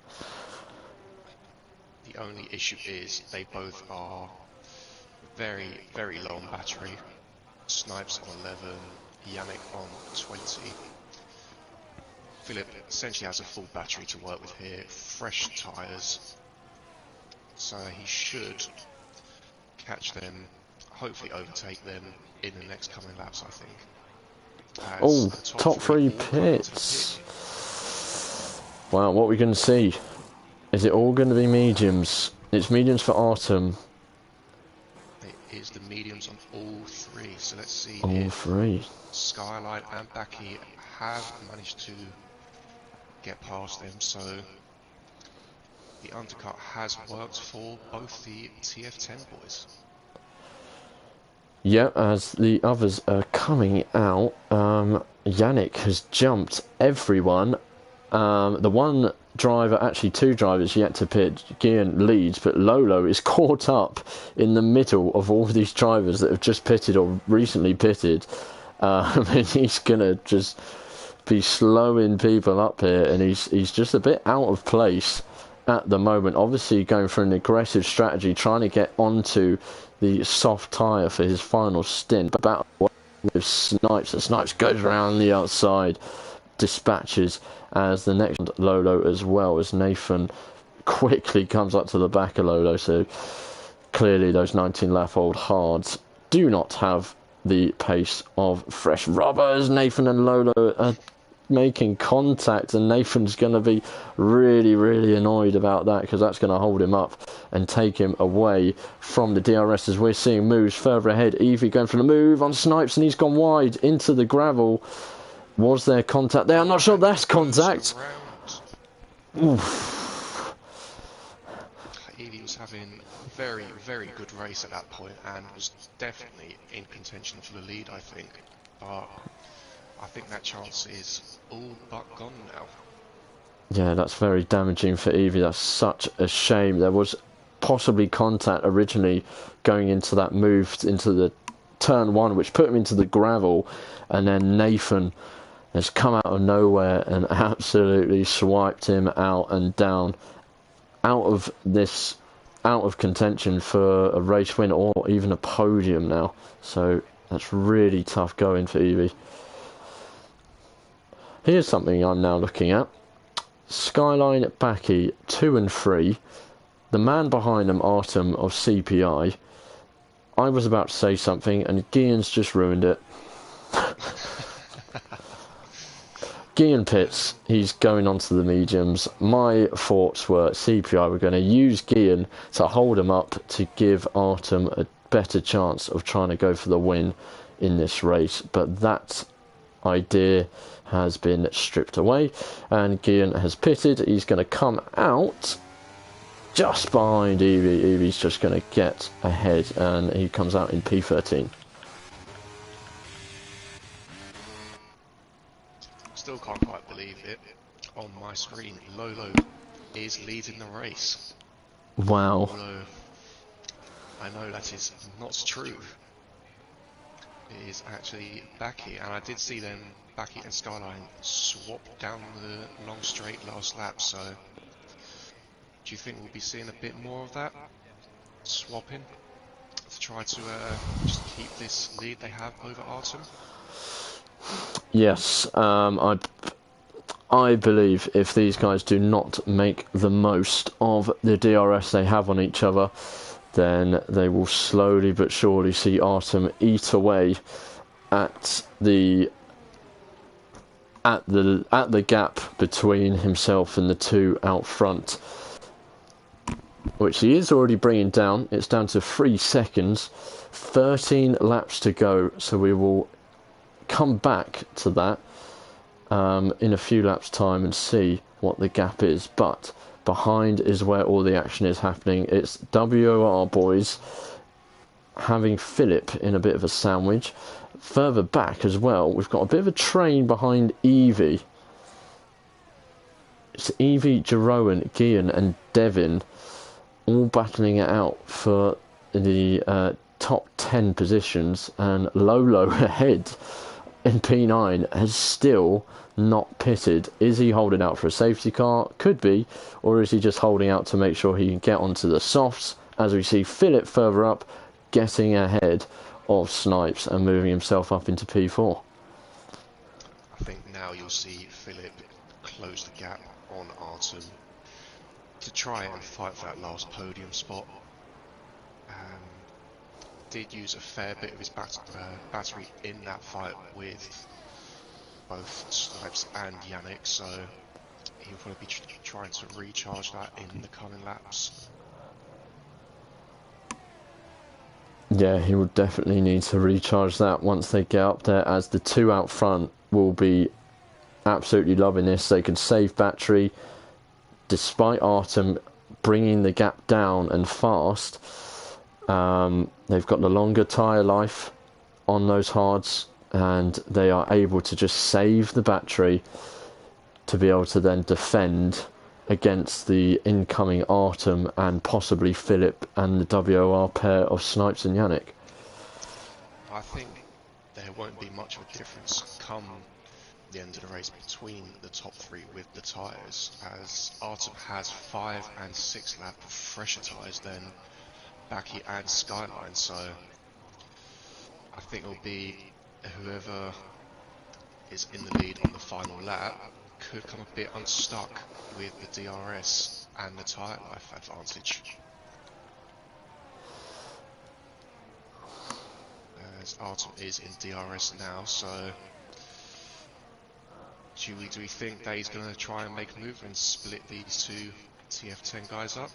The only issue is they both are very, very low on battery. Snipes on 11, Yannick on 20. Philip essentially has a full battery to work with here, fresh tyres, so he should catch them, hopefully overtake them in the next coming laps, I think. Oh, top three pits. Wow, what are we going to see? Is it all going to be mediums? It's mediums for Artem. It is the mediums on all three, so let's see all if three. Skyline and Baccy have managed to get past them, so the undercut has worked for both the TF10 boys. Yeah, as the others are coming out, Yannick has jumped everyone. The one driver, actually two drivers yet to pit, Gian leads, but Lolo is caught up in the middle of all these drivers that have just pitted or recently pitted. And he's going to just be slowing people up here, and he's just a bit out of place at the moment. Obviously going for an aggressive strategy, trying to get onto the soft tyre for his final stint. Battle with Snipes, and Snipes goes around the outside, dispatches as the next Lolo, as well as Nathan quickly comes up to the back of Lolo. So clearly those 19-lap-old hards do not have the pace of fresh rubbers. Nathan and Lolo are making contact, and Nathan's going to be really, really annoyed about that, because that's going to hold him up and take him away from the DRS, as we're seeing moves further ahead. Evie going for the move on Snipes, and he's gone wide into the gravel. Was there contact there? I'm not sure that's contact. Oof. Evie was having a very, very good race at that point and was definitely in contention for the lead, I think. But I think that chance is all but gone now. Yeah, that's very damaging for Evie. That's such a shame. There was possibly contact originally going into that move into the turn one, which put him into the gravel, and then Nathan has come out of nowhere and absolutely swiped him out and down, out of contention for a race win or even a podium now. So that's really tough going for Evie. Here's something I'm now looking at. Skyline, Baccy, 2 and 3. The man behind them, Artem of CPI. I was about to say something, and Gian's just ruined it. Gian pits, he's going on to the mediums. My thoughts were CPI were going to use Gian to hold him up to give Artem a better chance of trying to go for the win in this race, but that idea has been stripped away, and Gian has pitted. He's going to come out just behind Evie. Evie's just going to get ahead, and he comes out in P13. Still can't quite believe it. On my screen, Lolo is leading the race. Wow. Although I know that is not true. It is actually Baccy, and I did see them, Baccy and Skyline, swap down the long straight last lap, so do you think we'll be seeing a bit more of that swapping to try to just keep this lead they have over Artem? Yes, I believe if these guys do not make the most of the DRS they have on each other, then they will slowly but surely see Artem eat away at the gap between himself and the two out front. which he is already bringing down. It's down to 3 seconds, 13 laps to go, so we will come back to that in a few laps time and see what the gap is. But behind is where all the action is happening. It's WOR boys having Philip in a bit of a sandwich. Further back as well, we've got a bit of a train behind Evie. It's Evie, Jeroen, Gian and Devin all battling it out for the top 10 positions, and Lolo ahead in P9 has still not pitted. Is he holding out for a safety car? Could be. Or is he just holding out to make sure he can get onto the softs, as we see Philip further up getting ahead of Snipes and moving himself up into P4. I think now you'll see Philip close the gap on Artem to try and fight for that last podium spot. Did use a fair bit of his battery in that fight with both Snipes and Yannick, so he'll probably be trying to recharge that in the coming laps. Yeah, he will definitely need to recharge that once they get up there, as the two out front will be absolutely loving this. They can save battery despite Artem bringing the gap down and fast. They've got the longer tyre life on those hards, and they are able to just save the battery to be able to then defend against the incoming Artem and possibly Philip and the WOR pair of Snipes and Yannick. I think there won't be much of a difference come the end of the race between the top three with the tyres, as Artem has 5 and 6 lap fresher tyres than Baki and Skyline, so I think it'll be whoever is in the lead on the final lap could come a bit unstuck with the DRS and the tyre life advantage. As Artem is in DRS now, so do we think that he's going to try and make a move and split these two TF10 guys up?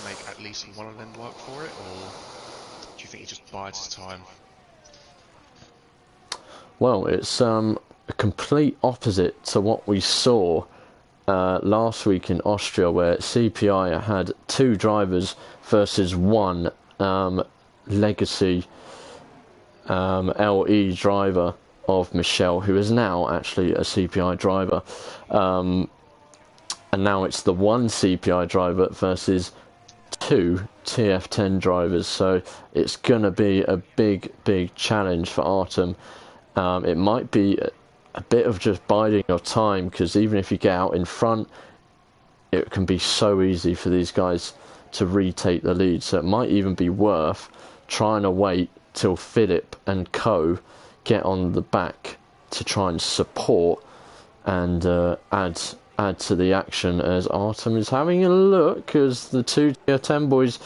Make at least one of them work for it, or do you think he just bides his time? Well, it's a complete opposite to what we saw last week in Austria, where CPI had 2 drivers versus 1 legacy LE driver of Michelle, who is now actually a CPI driver. And now it's the 1 CPI driver versus 2 TF10 drivers, so it's going to be a big challenge for Artem. It might be a bit of just biding your time, because even if you get out in front, it can be so easy for these guys to retake the lead, so it might even be worth trying to wait till Philip and Co get on the back to try and support and add to the action, as Artem is having a look as the 2 TF10 boys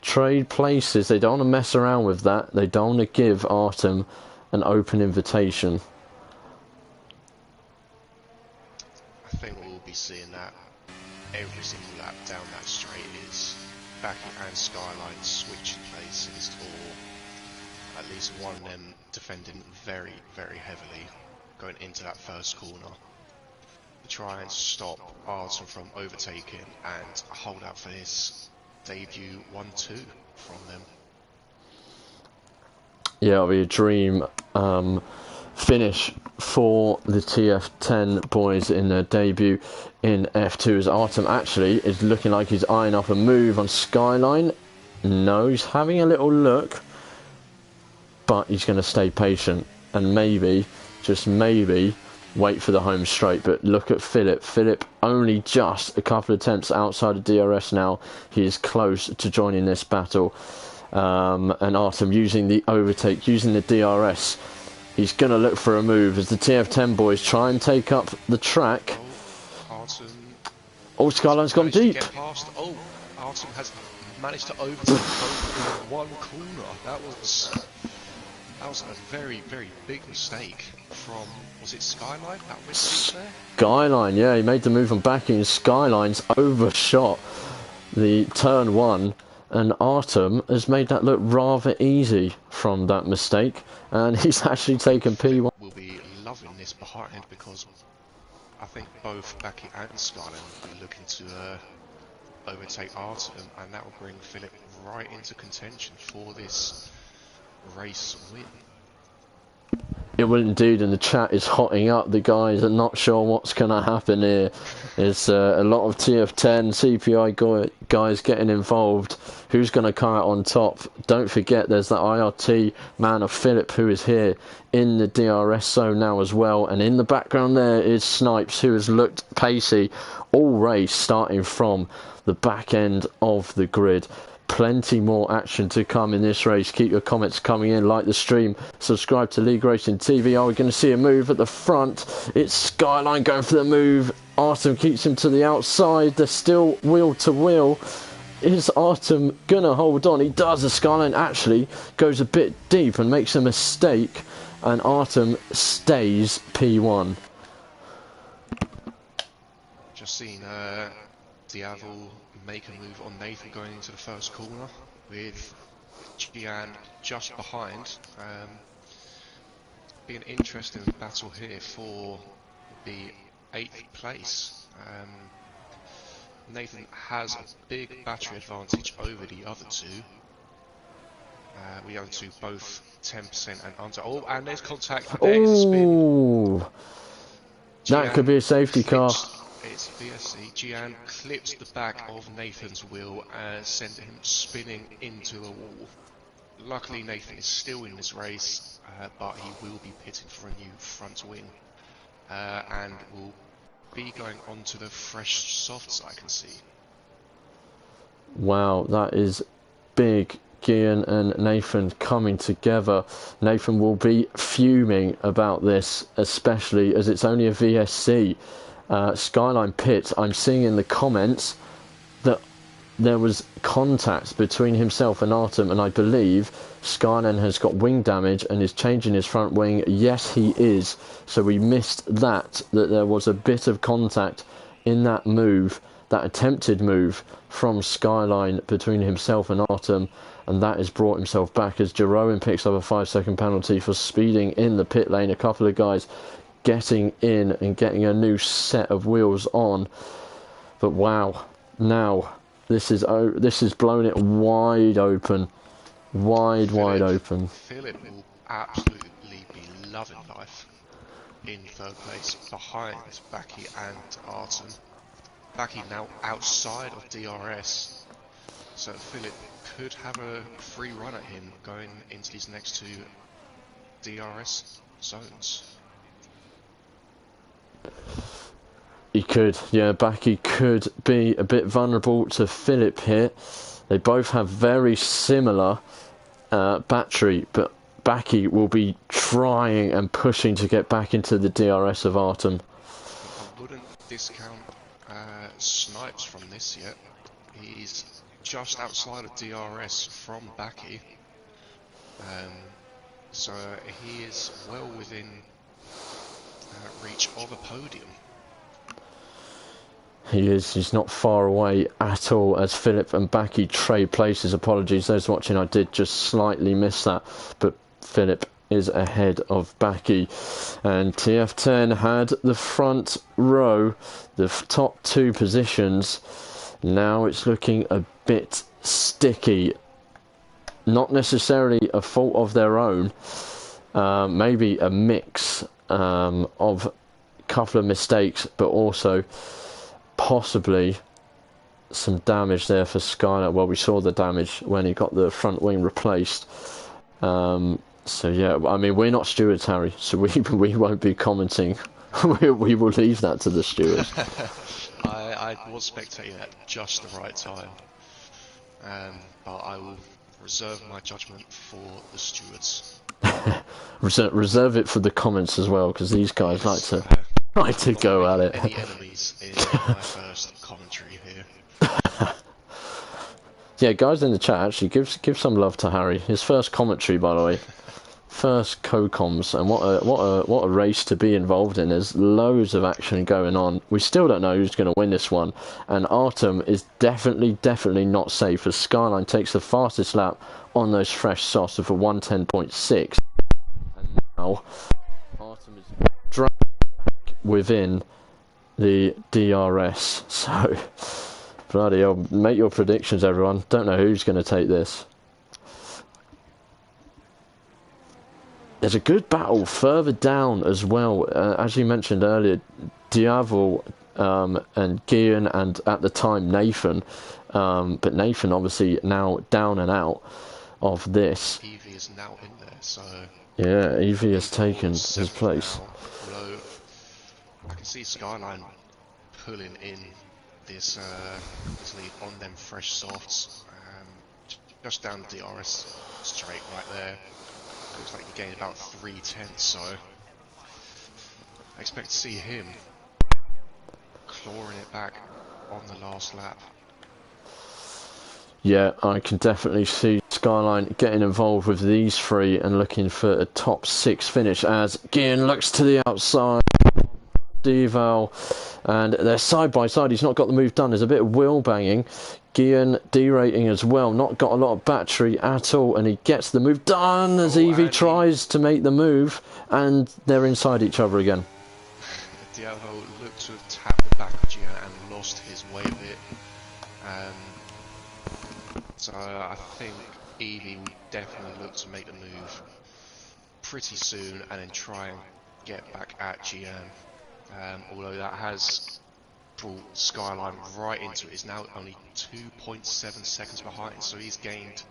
trade places. They don't want to mess around with that. They don't want to give Artem an open invitation. I think we'll be seeing that every single lap down that straight is Baki and Skyline switching places, or at least one of them defending very heavily going into that first corner to try and stop Artem from overtaking and hold out for his debut 1-2 from them. Yeah, it'll be a dream finish for the TF10 boys in their debut in F2, as Artem actually is looking like he's eyeing up a move on Skyline. No, he's having a little look, but he's going to stay patient and maybe, just maybe, wait for the home straight. But look at Philip. Philip only just a couple of attempts outside of DRS now. He is close to joining this battle. And Artem using the overtake, using the DRS. He's going to look for a move as the TF10 boys try and take up the track. Artem. Oh, Skyline's gone deep. Oh, Artem has managed to overtake both in one corner. That was a very big mistake from, was it Skyline that missed there? Skyline, yeah, he made the move on backing. Skyline's overshot the turn one, and Artem has made that look rather easy from that mistake, and he's actually taken P1. Will be loving this behind, because I think both Becky and Skyline will be looking to overtake Artem, and that will bring Philip right into contention for this race win. It will indeed, and the chat is hotting up. The guys are not sure what's going to happen here. There's a lot of TF10 CPI guys getting involved. Who's going to come out on top? Don't forget, there's that IRT man of Philip who is here in the DRS zone now as well. And in the background there is Snipes, who has looked pacey all race, starting from the back end of the grid. Plenty more action to come in this race. Keep your comments coming in, like the stream, subscribe to League Racing TV. Are we going to see a move at the front? It's Skyline going for the move. Artem keeps him to the outside. They're still wheel to wheel. Is Artem going to hold on? He does. The Skyline actually goes a bit deep and makes a mistake, and Artem stays P1. Just seen Diavel make a move on Nathan going into the first corner, with Gian just behind. Be an interesting battle here for the 8th place. Nathan has a big battery advantage over the other two. The other two both 10% and under. Oh, and there's contact. There's a spin. That could be a safety car. It's VSC. Gian clips the back of Nathan's wheel and sent him spinning into the wall. Luckily, Nathan is still in this race, but he will be pitting for a new front wing, and will be going on to the fresh softs, I can see. Wow, that is big. Gian and Nathan coming together. Nathan will be fuming about this, especially as it's only a VSC. Skyline pit, I'm seeing in the comments that there was contact between himself and Artem, and I believe Skyline has got wing damage and is changing his front wing. Yes, he is. So we missed that there was a bit of contact in that move, that attempted move from Skyline between himself and Artem, and that has brought himself back as Jeroen picks up a 5-second penalty for speeding in the pit lane. A couple of guys getting in and getting a new set of wheels on, but wow, now this is blown it wide open, wide open. Philip will absolutely be loving life in 3rd place behind Becky and Artem. Becky now outside of DRS, so Philip could have a free run at him going into these next 2 DRS zones. He could, yeah, Becky could be a bit vulnerable to Philip here. They both have very similar battery, but Becky will be trying and pushing to get back into the DRS of Artem. I wouldn't discount Snipes from this yet. He's just outside of DRS from Becky, so he is well within reach of a podium. He is. He's not far away at all as Philip and Becky trade places. Apologies, those watching, I did just slightly miss that, but Philip is ahead of Becky, and TF10 had the front row, the top 2 positions. Now it's looking a bit sticky. Not necessarily a fault of their own, maybe a mix of a couple of mistakes, but also possibly some damage there for Skyline. Well, we saw the damage when he got the front wing replaced. So yeah, I mean, we're not stewards, Harry, so we won't be commenting. we will leave that to the stewards. I was spectating at just the right time, but I will reserve my judgment for the stewards. reserve it for the comments as well, because these guys like to go at it. Any enemies in my first commentary here? Yeah, guys in the chat, actually give some love to Harry. His first commentary, by the way. first co-coms, and what a race to be involved in. There's loads of action going on. We still don't know who's going to win this one, and Artem is definitely not safe as Skyline takes the fastest lap on those fresh softs of a 1:10.6, and now Artem is dragged back within the DRS. So bloody hell, make your predictions, everyone. Don't know who's going to take this. There's a good battle further down as well. As you mentioned earlier, Diavel and Gian, and at the time Nathan. But Nathan obviously now down and out of this. Evie is now in there, so... Yeah, Evie has taken his place. Now, although I can see Skyline pulling in this, this lead on them fresh softs. Just down the DRS straight right there. Looks like he gained about 3/10, so I expect to see him clawing it back on the last lap. Yeah, I can definitely see Skyline getting involved with these three and looking for a top 6 finish as Gian looks to the outside. Deval, and they're side by side. He's not got the move done. There's a bit of wheel banging. Gian derating as well, not got a lot of battery at all, and he gets the move done as Evie tries to make the move, and they're inside each other again. Diallo looked to have tapped the back of Gian and lost his way a bit. So I think Evie will definitely look to make the move pretty soon and then try and get back at Gian. Although that has brought Skyline right into it. He's now only 2.7 seconds behind, so he's gained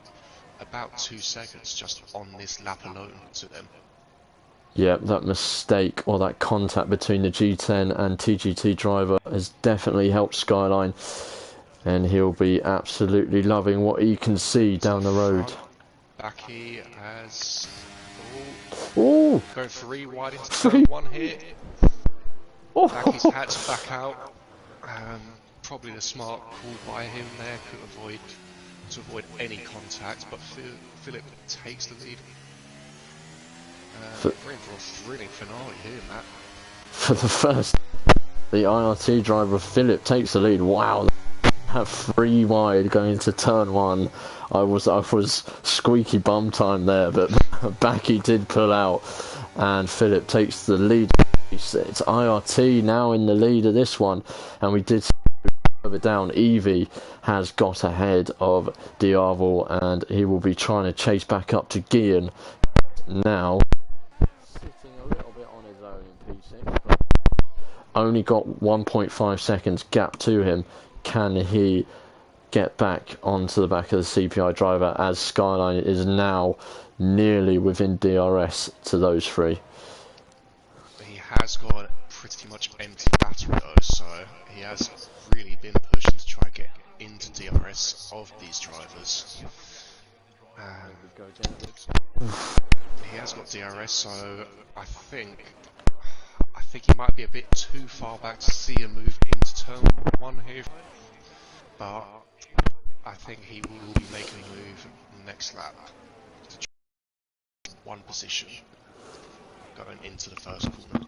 about 2 seconds just on this lap alone to them. Yeah, that mistake or that contact between the G10 and TGT driver has definitely helped Skyline, and he'll be absolutely loving what he can see down the road. Backy has going 3 wide into turn 1 here. Backy's had to back out. Probably the smart call by him there, to avoid any contact, but Philip takes the lead. We're in for a thrilling finale here, Matt. For the first, the IRT driver Philip takes the lead. Wow, that 3 wide going into turn 1. I was squeaky bum time there, but Backy did pull out, and Philip takes the lead. It's IRT now in the lead of this one, and we did see further down. Evie has got ahead of Diavel, and he will be trying to chase back up to Gian now. Sitting a little bit on his own in P6, but only got 1.5 seconds gap to him. Can he get back onto the back of the CPI driver as Skyline is now nearly within DRS to those 3? He has got pretty much empty battery though, so he has really been pushing to try and get into DRS of these drivers. He has got DRS, so I think he might be a bit too far back to see a move into turn 1 here, but I think he will be making a move next lap to try 1 position going into the first corner.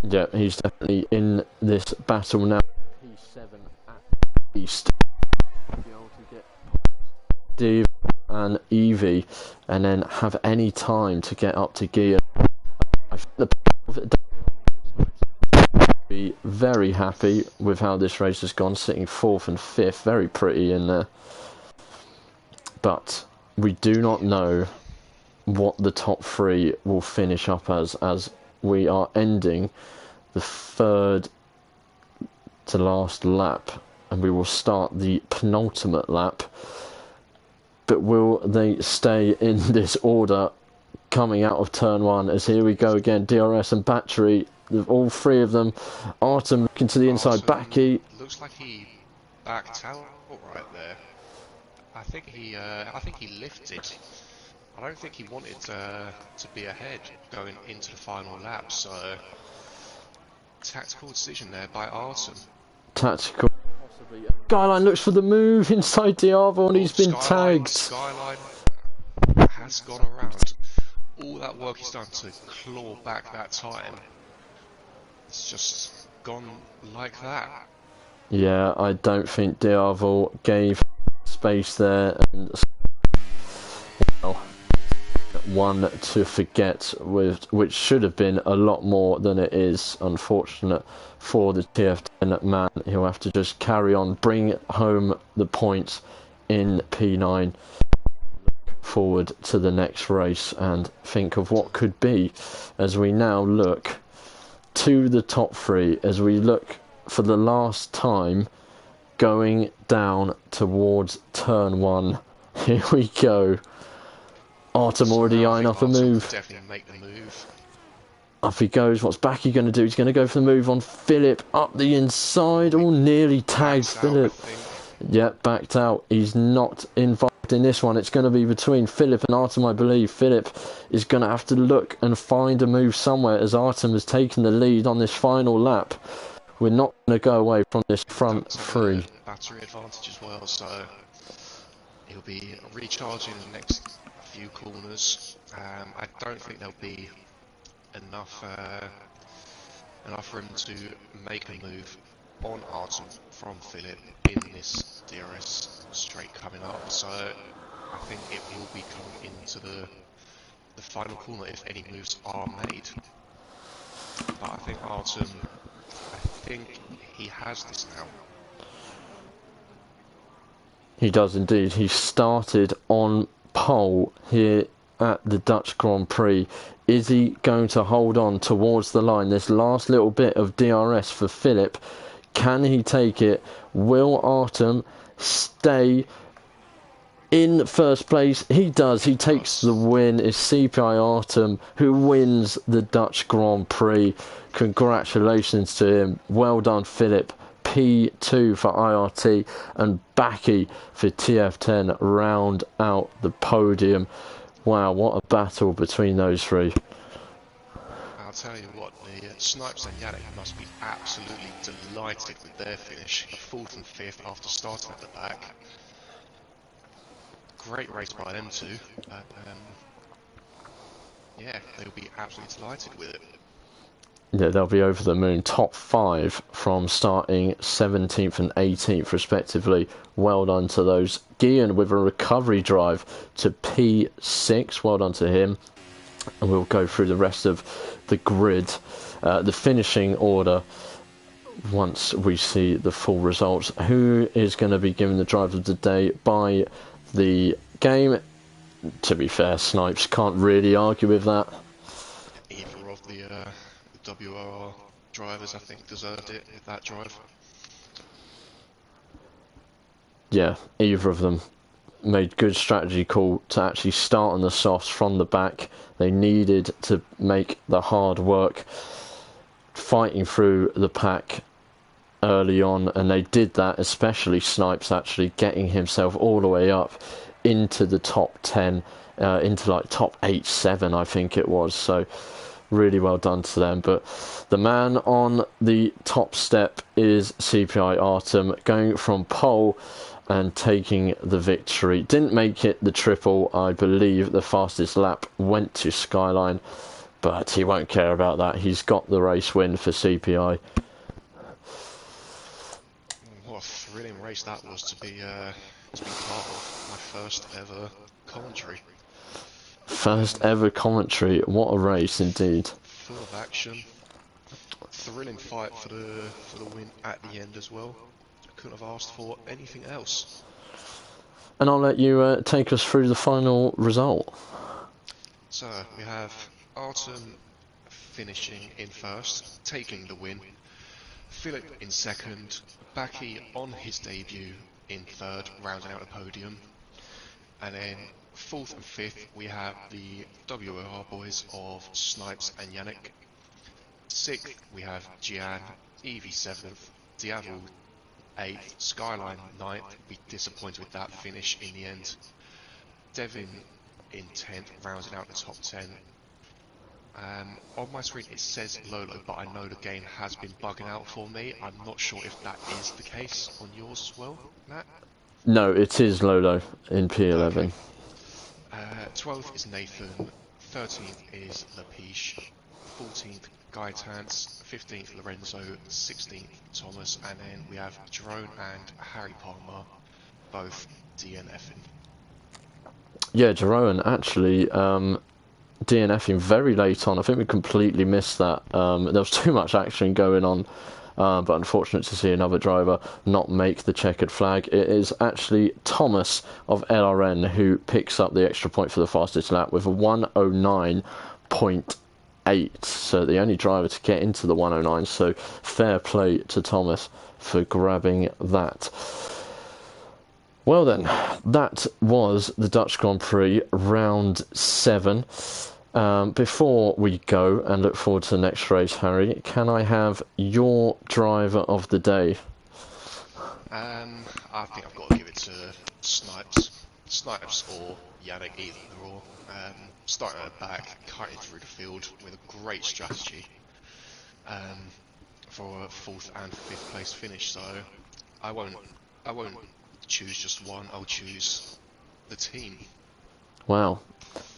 Yeah, he's definitely in this battle now. P7 at least. Be able to get Steve and Evie, and then have any time to get up to gear. I think the be very happy with how this race has gone, sitting 4th and 5th, very pretty in there. But we do not know what the top 3 will finish up as we are ending the 3rd to last lap, and we will start the penultimate lap. But will they stay in this order coming out of turn 1? As here we go again, DRS and battery, all 3 of them. Artem looking to the inside, Backy. Looks like he backed out right there. I think he lifted. I don't think he wanted to be ahead going into the final lap, so tactical decision there by Artem. Tactical Skyline looks for the move inside Diavo and he's been tagged. Skyline has gone around. All that work he's done to claw back that time, it's just gone like that. Yeah, I don't think Diavo gave space there, and well, one to forget, with which should have been a lot more than it is. Unfortunate for the TF10 man. He'll have to just carry on, bring home the points in P9, forward to the next race and think of what could be, as we now look to the top three, as we look for the last time going down towards turn one. Here we go. Artem already eyeing up a move. Definitely make the move. Off he goes. What's Backy going to do? He's going to go for the move on Philip up the inside. Oh, nearly tagged Philip. Yep, backed out. He's not involved in this one. It's going to be between Philip and Artem, I believe. Philip is going to have to look and find a move somewhere, as Artem has taken the lead on this final lap. We're not going to go away from this front three. Battery advantage as well, so he'll be recharging the next few corners. I don't think there'll be enough for him to make a move on Artem from Philip in this DRS straight coming up, so I think it will be coming into the final corner if any moves are made. But I think Artem, he has this now. He does indeed. He started on pole here at the Dutch Grand Prix. Is he going to hold on towards the line? This last little bit of DRS for Philip. Can he take it? Will Artem stay in first place? He does. He takes the win. It's CPI Artem who wins the Dutch Grand Prix. Congratulations to him. Well done, Philip. P2 for IRT and Backy for TF10 round out the podium. Wow, what a battle between those three. I'll tell you what, the Snipes and Yannick must be absolutely delighted with their finish. 4th and 5th after starting at the back. Great race by them two. Yeah, they'll be absolutely delighted with it. Yeah, they'll be over the moon. Top 5 from starting 17th and 18th respectively. Well done to those. Gian with a recovery drive to P6. Well done to him. And we'll go through the rest of the grid, the finishing order, once we see the full results. Who is going to be given the drive of the day by the game? To be fair, Snipes can't really argue with that. Either of the WRR drivers, I think, deserved it with that drive. Yeah, either of them made good strategy call to actually start on the softs from the back. They needed to make the hard work fighting through the pack early on, and they did that, especially Snipes actually getting himself all the way up into the top 10, into like top 8, 7 I think it was. So really well done to them. But the man on the top step is CPI Artem, going from pole and taking the victory. Didn't make it the triple. I believe the fastest lap went to Skyline, but he won't care about that. He's got the race win for CPI. What a thrilling race that was to be part of. My first ever commentary. First ever commentary. What a race indeed. Full of action. Thrilling fight for the win at the end as well. Couldn't have asked for anything else. And I'll let you take us through the final result. So we have Artem finishing in first, taking the win. Philip in second. Backy on his debut in third, rounding out the podium. And then 4th and 5th we have the WOR boys of Snipes and Yannick. 6th we have Gian, Evie 7th, Diavo 8th, Skyline 9th. Be disappointed with that finish in the end. Devin in 10th, rounding out the top 10. On my screen it says Lolo, but I know the game has been bugging out for me. I'm not sure if that is the case on yours as well, Matt. No, it is Lolo in P11. Okay. 12th is Nathan, 13th is Lapiche, 14th Gaetans, 15th Lorenzo, 16th Thomas, and then we have Jerome and Harry Palmer, both DNFing. Yeah, Jerome actually DNFing very late on. I think we completely missed that. There was too much action going on, but unfortunate to see another driver not make the checkered flag. It is actually Thomas of LRN who picks up the extra point for the fastest lap with a 109.8. So the only driver to get into the 109. So fair play to Thomas for grabbing that. Well then, that was the Dutch Grand Prix round 7. Before we go and look forward to the next race, Harry, can I have your driver of the day? I think I've got to give it to Snipes or Yannick, either or. Starting at the back, cutting through the field with a great strategy for a 4th and 5th place finish. So I won't choose just one. I'll choose the team. Wow,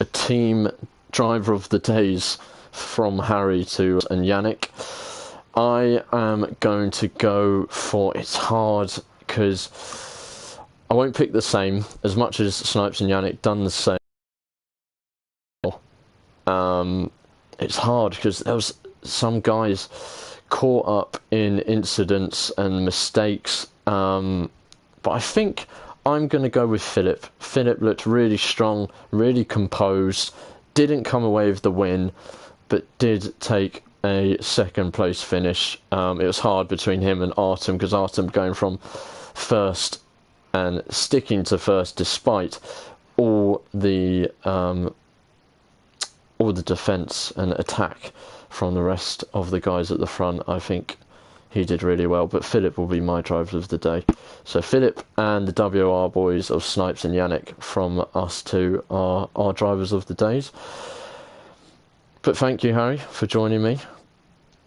a team driver of the days from Harry to and Yannick. I am going to go for, it's hard because I won't pick the same as much as Snipes and Yannick done the same. It's hard because there was some guys caught up in incidents and mistakes, but I think I'm going to go with Philip. Philip looked really strong, really composed, didn't come away with the win, but did take a 2nd place finish. It was hard between him and Artem, because Artem going from 1st and sticking to 1st despite all the defence and attack from the rest of the guys at the front. I think he did really well, but Philip will be my driver of the day. So Philip and the WR boys of Snipes and Yannick from us two are our drivers of the days. But thank you, Harry, for joining me.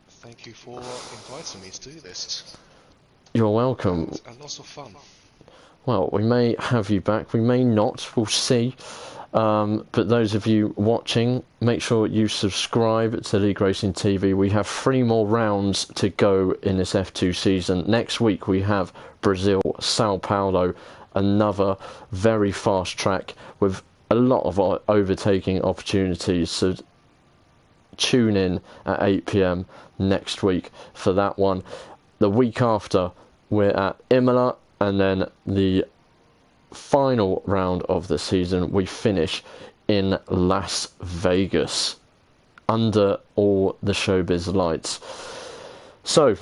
Thank you for inviting me to do this. You're welcome. And lots of fun. Well, we may have you back, we may not, we'll see. But those of you watching, make sure you subscribe to League Racing TV. We have 3 more rounds to go in this F2 season. Next week we have Brazil, Sao Paulo, another very fast track with a lot of overtaking opportunities. So tune in at 8 PM next week for that one. The week after we're at Imola, and then the final round of the season we finish in Las Vegas under all the showbiz lights. So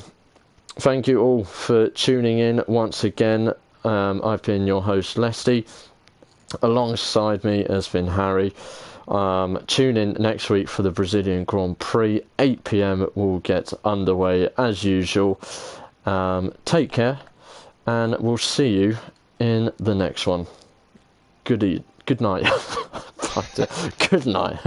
thank you all for tuning in once again. I've been your host Lesty. Alongside me has been Harry. Tune in next week for the Brazilian Grand Prix. 8 PM we'll get underway as usual. Take care, and we'll see you in the next one. Good night. Good night.